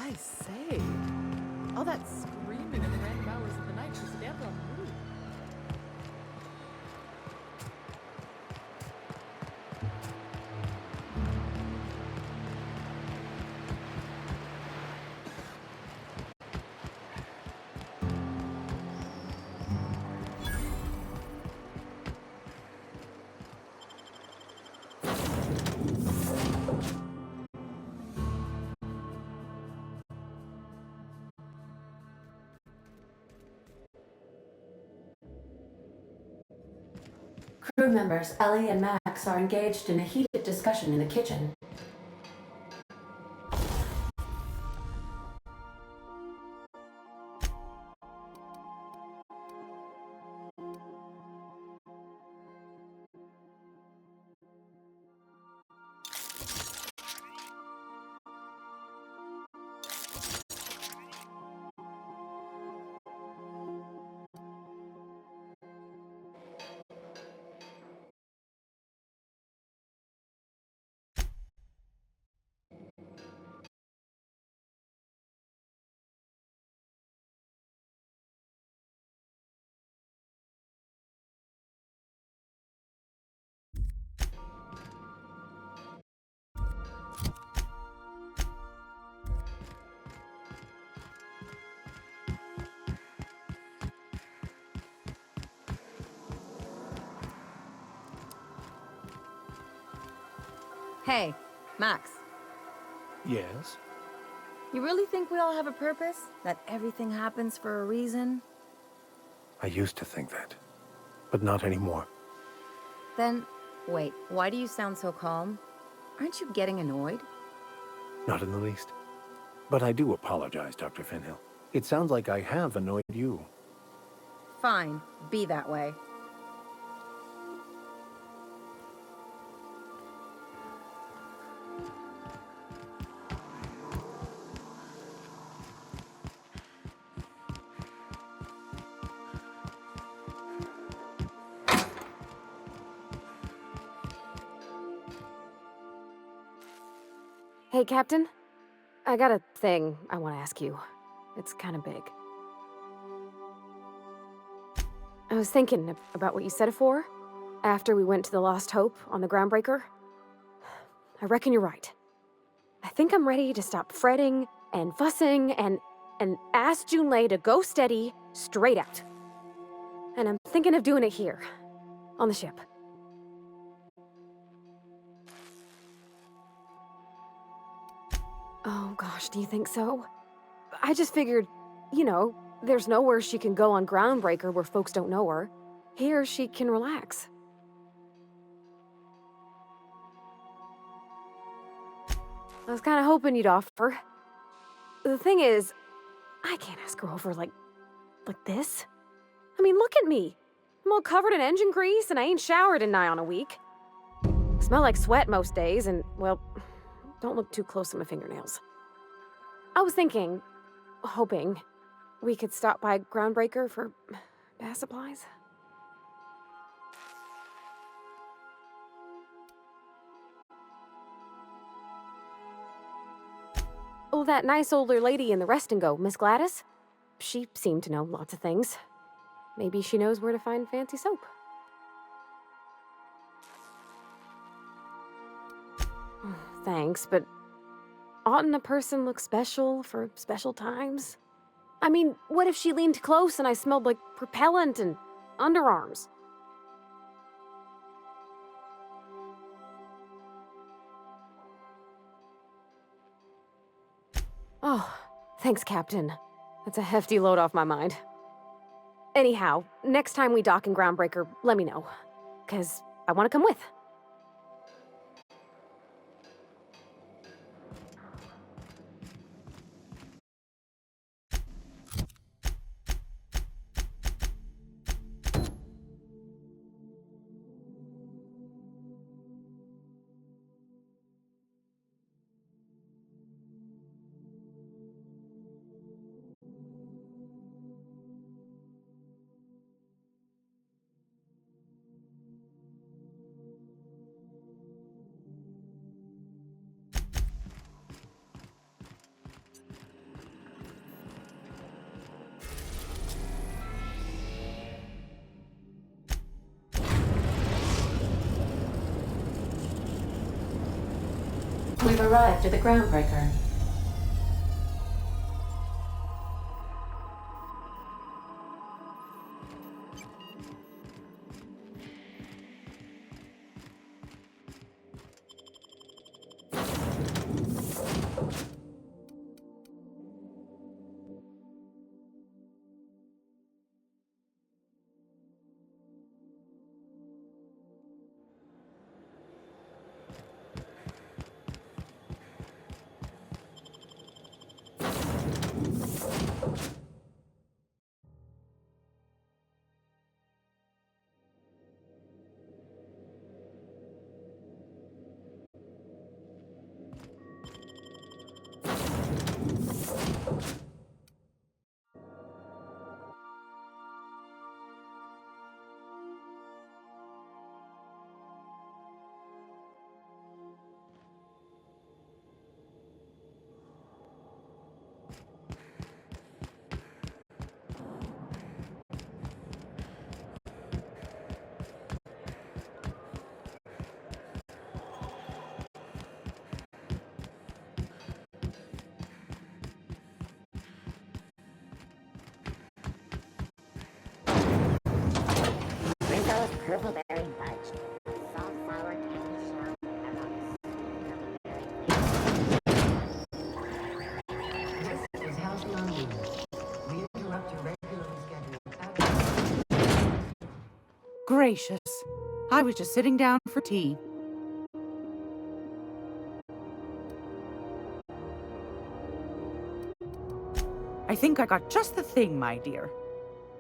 I say, all that screaming in the random hours of the night was a damper on the mood. Crew members Ellie and Max are engaged in a heated discussion in the kitchen. Hey, Max. Yes? You really think we all have a purpose? That everything happens for a reason? I used to think that, but not anymore. Then, wait, why do you sound so calm? Aren't you getting annoyed? Not in the least. But I do apologize, Dr. Finhill. It sounds like I have annoyed you. Fine, be that way. Hey, Captain. I got a thing I want to ask you. It's kind of big. I was thinking about what you said afore, after we went to the Lost Hope on the Groundbreaker. I reckon you're right. I think I'm ready to stop fretting and fussing and ask Junlei to go steady, straight out. And I'm thinking of doing it here, on the ship. Oh gosh, do you think so? I just figured, you know, there's nowhere she can go on Groundbreaker where folks don't know her. Here, she can relax. I was kind of hoping you'd offer. The thing is, I can't ask her over like this. I mean, look at me. I'm all covered in engine grease and I ain't showered in nigh on a week. Smell like sweat most days and, well, don't look too close to my fingernails. I was thinking, hoping, we could stop by Groundbreaker for bath supplies. Oh, that nice older lady in the rest and go, Miss Gladys? She seemed to know lots of things. Maybe she knows where to find fancy soap. Thanks, but oughtn't a person look special for special times? I mean, what if she leaned close and I smelled like propellant and underarms? Oh, thanks, Captain. That's a hefty load off my mind. Anyhow, next time we dock in Groundbreaker, let me know. 'Cause I want to come with. You've arrived at the groundbreaker. Rizzo's Purpleberry Fudge. Salt sour candy shell aromas. This is Halcyon News. We interrupt your regularly scheduled. Gracious. I was just sitting down for tea. I think I got just the thing, my dear.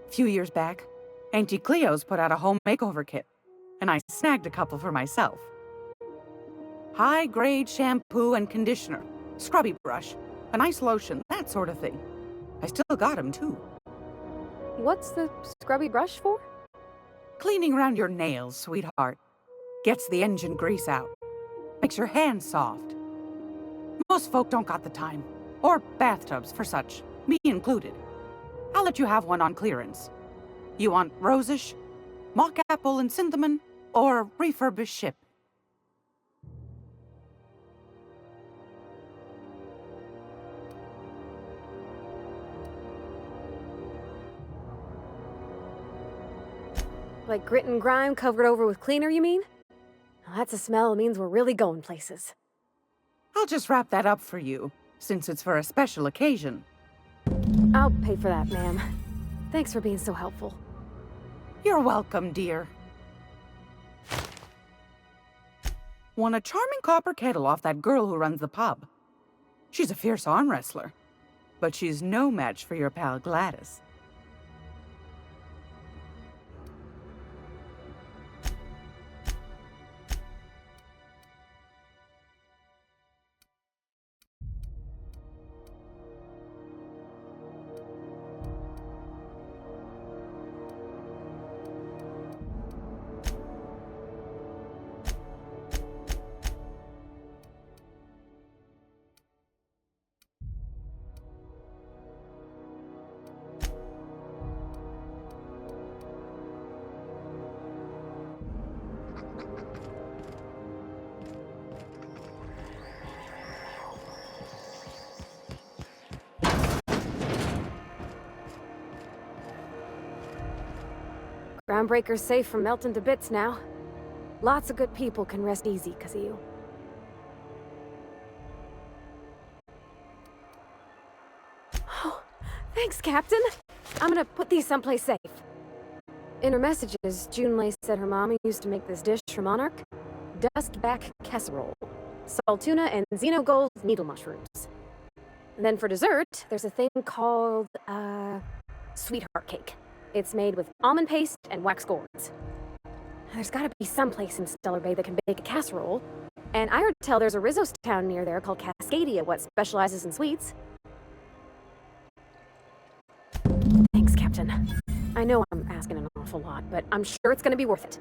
A few years back, Auntie Cleo's put out a home makeover kit, and I snagged a couple for myself. High-grade shampoo and conditioner, scrubby brush, a nice lotion, that sort of thing. I still got 'em, too. What's the scrubby brush for? Cleaning around your nails, sweetheart. Gets the engine grease out. Makes your hands soft. Most folk don't got the time. Or bathtubs for such, me included. I'll let you have one on clearance. You want rosish, mock apple and cinnamon, or refurbished ship? Like grit and grime covered over with cleaner, you mean? Well, that's a smell that means we're really going places. I'll just wrap that up for you, since it's for a special occasion. I'll pay for that, ma'am. Thanks for being so helpful. You're welcome, dear. Won a charming copper kettle off that girl who runs the pub. She's a fierce arm wrestler, but she's no match for your pal Gladys. Groundbreaker's safe from melting to bits now. Lots of good people can rest easy because of you. Oh, thanks, Captain. I'm gonna put these someplace safe. In her messages, Junlei said her mom used to make this dish for Monarch. Dustback casserole. Salt tuna and xenogold needle mushrooms. And then for dessert, there's a thing called, sweetheart cake. It's made with almond paste and wax gourds. There's gotta be some place in Stellar Bay that can bake a casserole. And I heard tell there's a Rizzo's town near there called Cascadia, what specializes in sweets. Thanks, Captain. I know I'm asking an awful lot, but I'm sure it's gonna be worth it.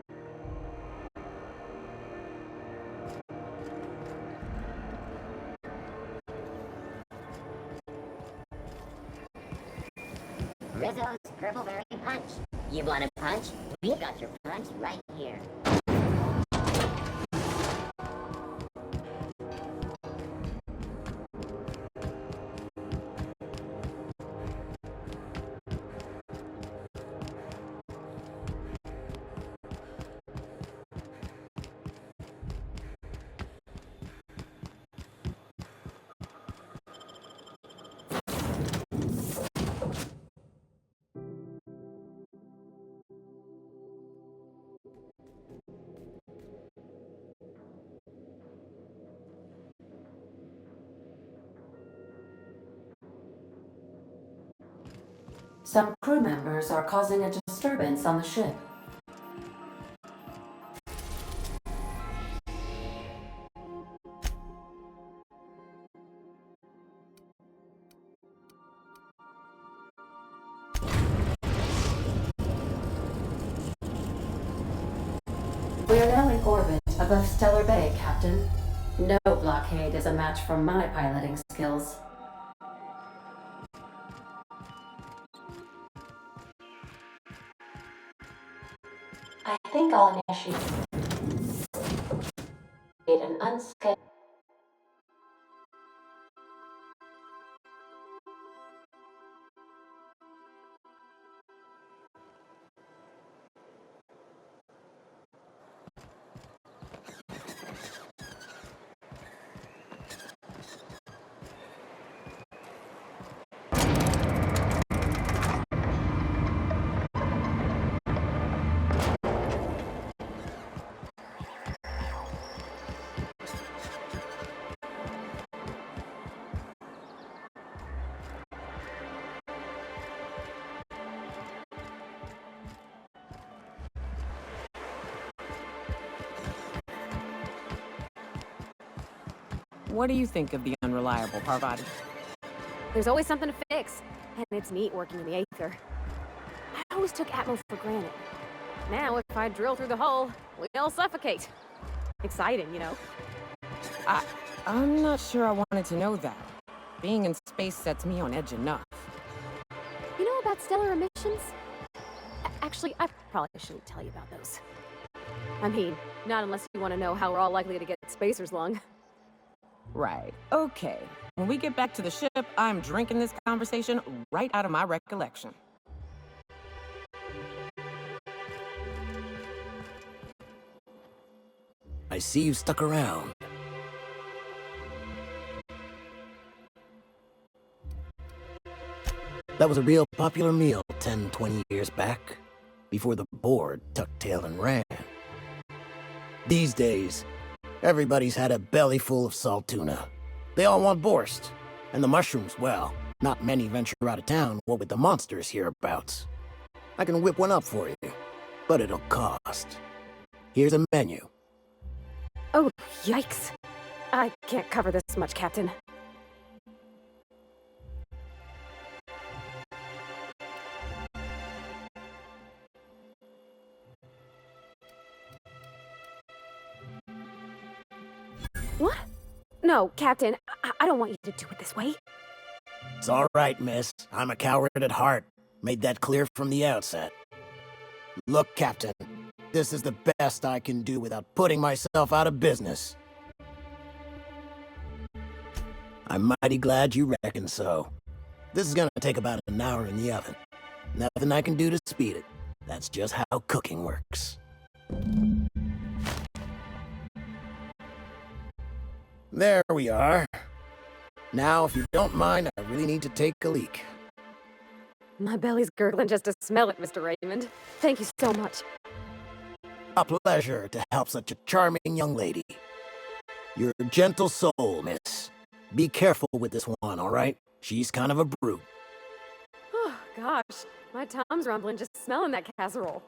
Rizzo's Purpleberry Punch. You want a punch? We've got your punch right here. Some crew members are causing a disturbance on the ship. We are now in orbit above Stellar Bay, Captain. No blockade is a match for my piloting skills. I think I'll initiate an unscheduled. What do you think of the unreliable Parvati? There's always something to fix, and it's neat working in the Aether. I always took Atmo for granted. Now, if I drill through the hull, we all suffocate. Exciting, you know? I'm not sure I wanted to know that. Being in space sets me on edge enough. You know about stellar emissions? Actually, I probably shouldn't tell you about those. I mean, not unless you want to know how we're all likely to get spacers lung. Right. Okay. When we get back to the ship, I'm drinking this conversation right out of my recollection. I see you stuck around. That was a real popular meal 10, 20 years back, before the board tucked tail and ran. These days, everybody's had a belly full of salt tuna. They all want borscht. And the mushrooms, well, not many venture out of town, what with the monsters hereabouts. I can whip one up for you, but it'll cost. Here's a menu. Oh, yikes. I can't cover this much, Captain. What? No, Captain, I don't want you to do it this way. It's all right, miss. I'm a coward at heart. Made that clear from the outset. Look, Captain, this is the best I can do without putting myself out of business. I'm mighty glad you reckon so. This is gonna take about an hour in the oven. Nothing I can do to speed it. That's just how cooking works. There we are. Now, if you don't mind, I really need to take a leak. My belly's gurgling just to smell it, Mr. Raymond. Thank you so much. A pleasure to help such a charming young lady. You're a gentle soul, miss. Be careful with this one, all right? She's kind of a brute. Oh, gosh. My tum's rumbling just smelling that casserole.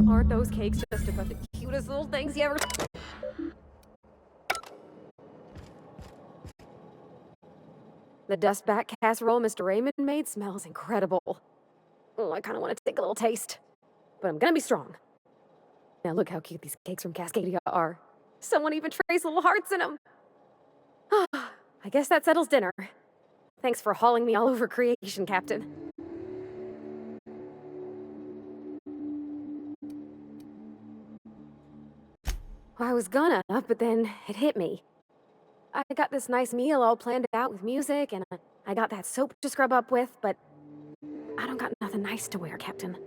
Aren't those cakes just about the cutest little things you ever... The dustback casserole Mr. Raymond made smells incredible. Oh, I kind of want to take a little taste. But I'm gonna be strong. Now look how cute these cakes from Cascadia are. Someone even traced little hearts in them. I guess that settles dinner. Thanks for hauling me all over creation, Captain. I was gonna, but then it hit me. I got this nice meal all planned out with music, and I got that soap to scrub up with, but I don't got nothing nice to wear, Captain.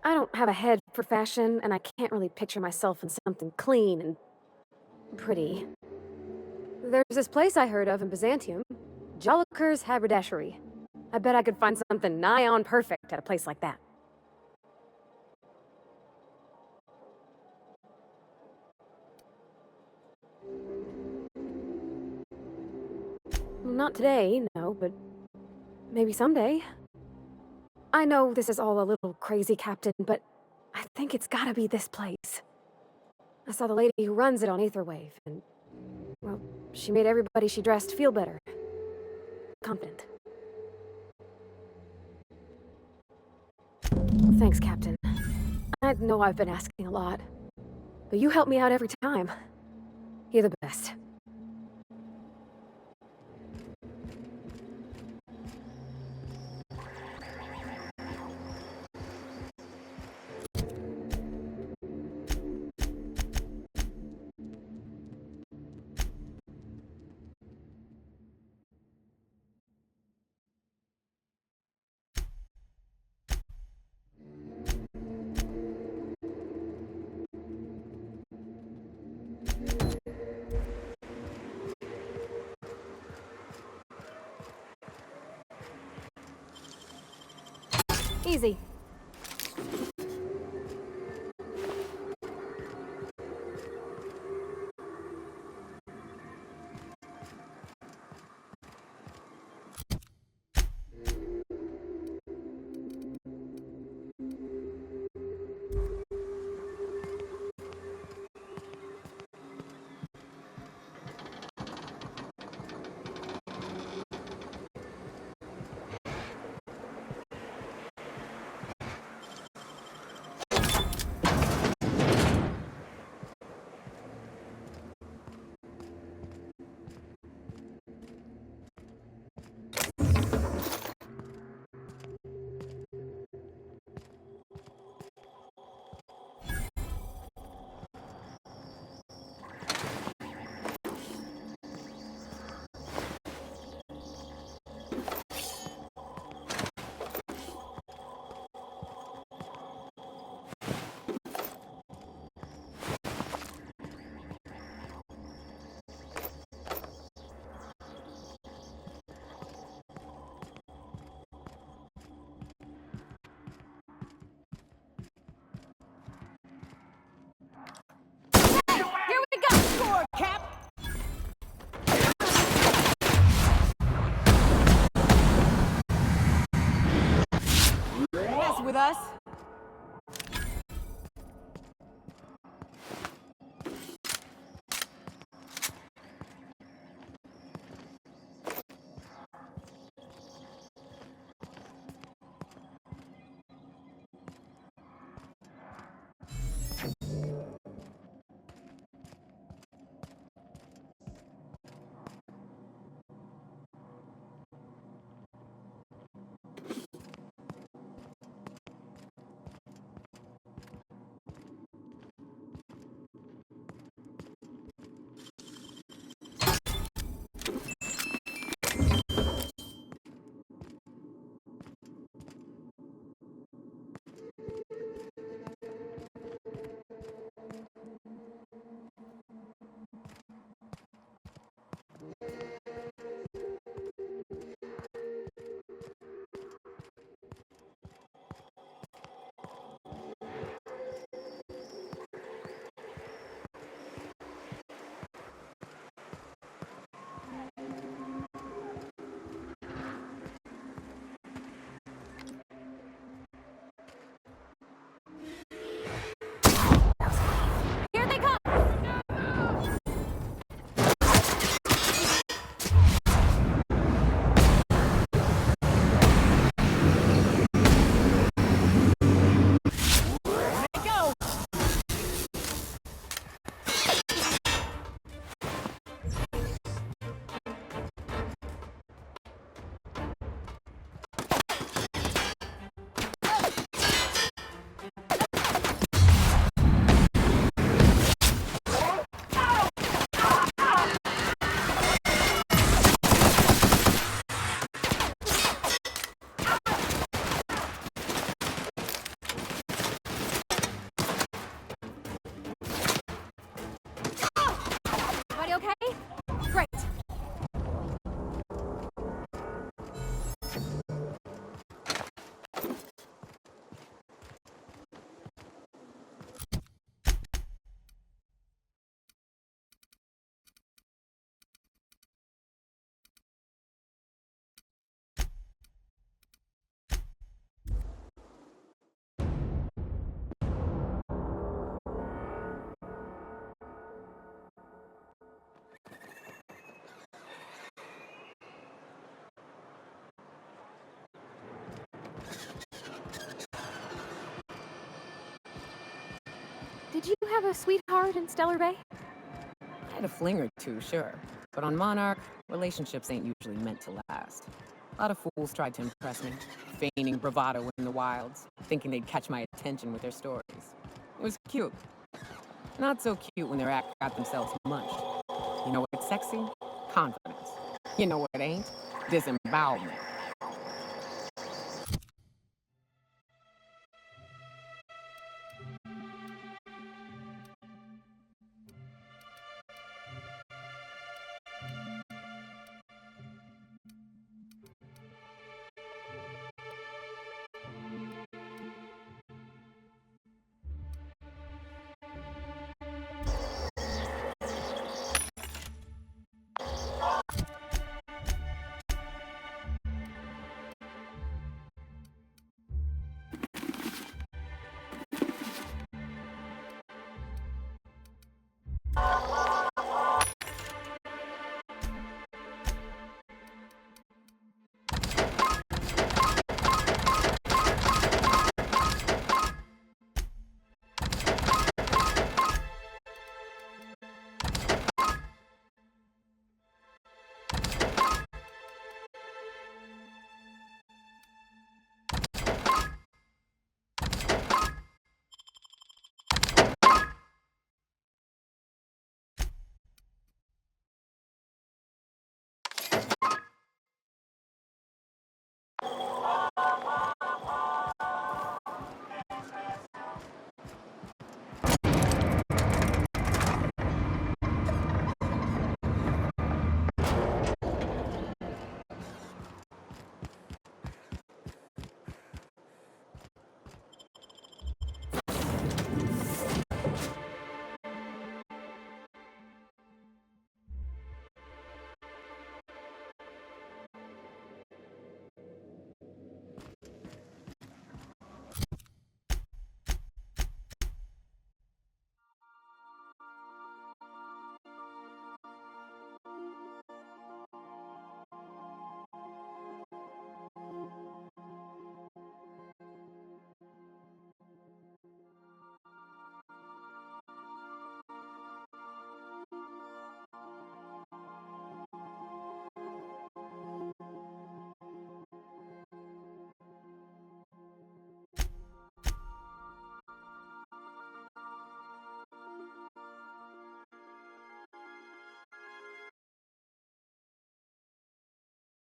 I don't have a head for fashion, and I can't really picture myself in something clean and pretty. There's this place I heard of in Byzantium, Jolliker's Haberdashery. I bet I could find something nigh on perfect at a place like that. Not today, no, but maybe someday. I know this is all a little crazy, Captain, but I think it's gotta be this place. I saw the lady who runs it on Aetherwave, and, well, she made everybody she dressed feel better. Confident. Thanks, Captain. I know I've been asking a lot, but you help me out every time. You're the best. Easy. Here we go! Score, Cap! Mess with us? have a sweetheart in Stellar Bay? I had a fling or two, sure. But on Monarch, relationships ain't usually meant to last. A lot of fools tried to impress me, feigning bravado in the wilds, thinking they'd catch my attention with their stories. It was cute. Not so cute when their act got themselves munched. You know what's sexy? Confidence. You know what ain't? Disembowelment.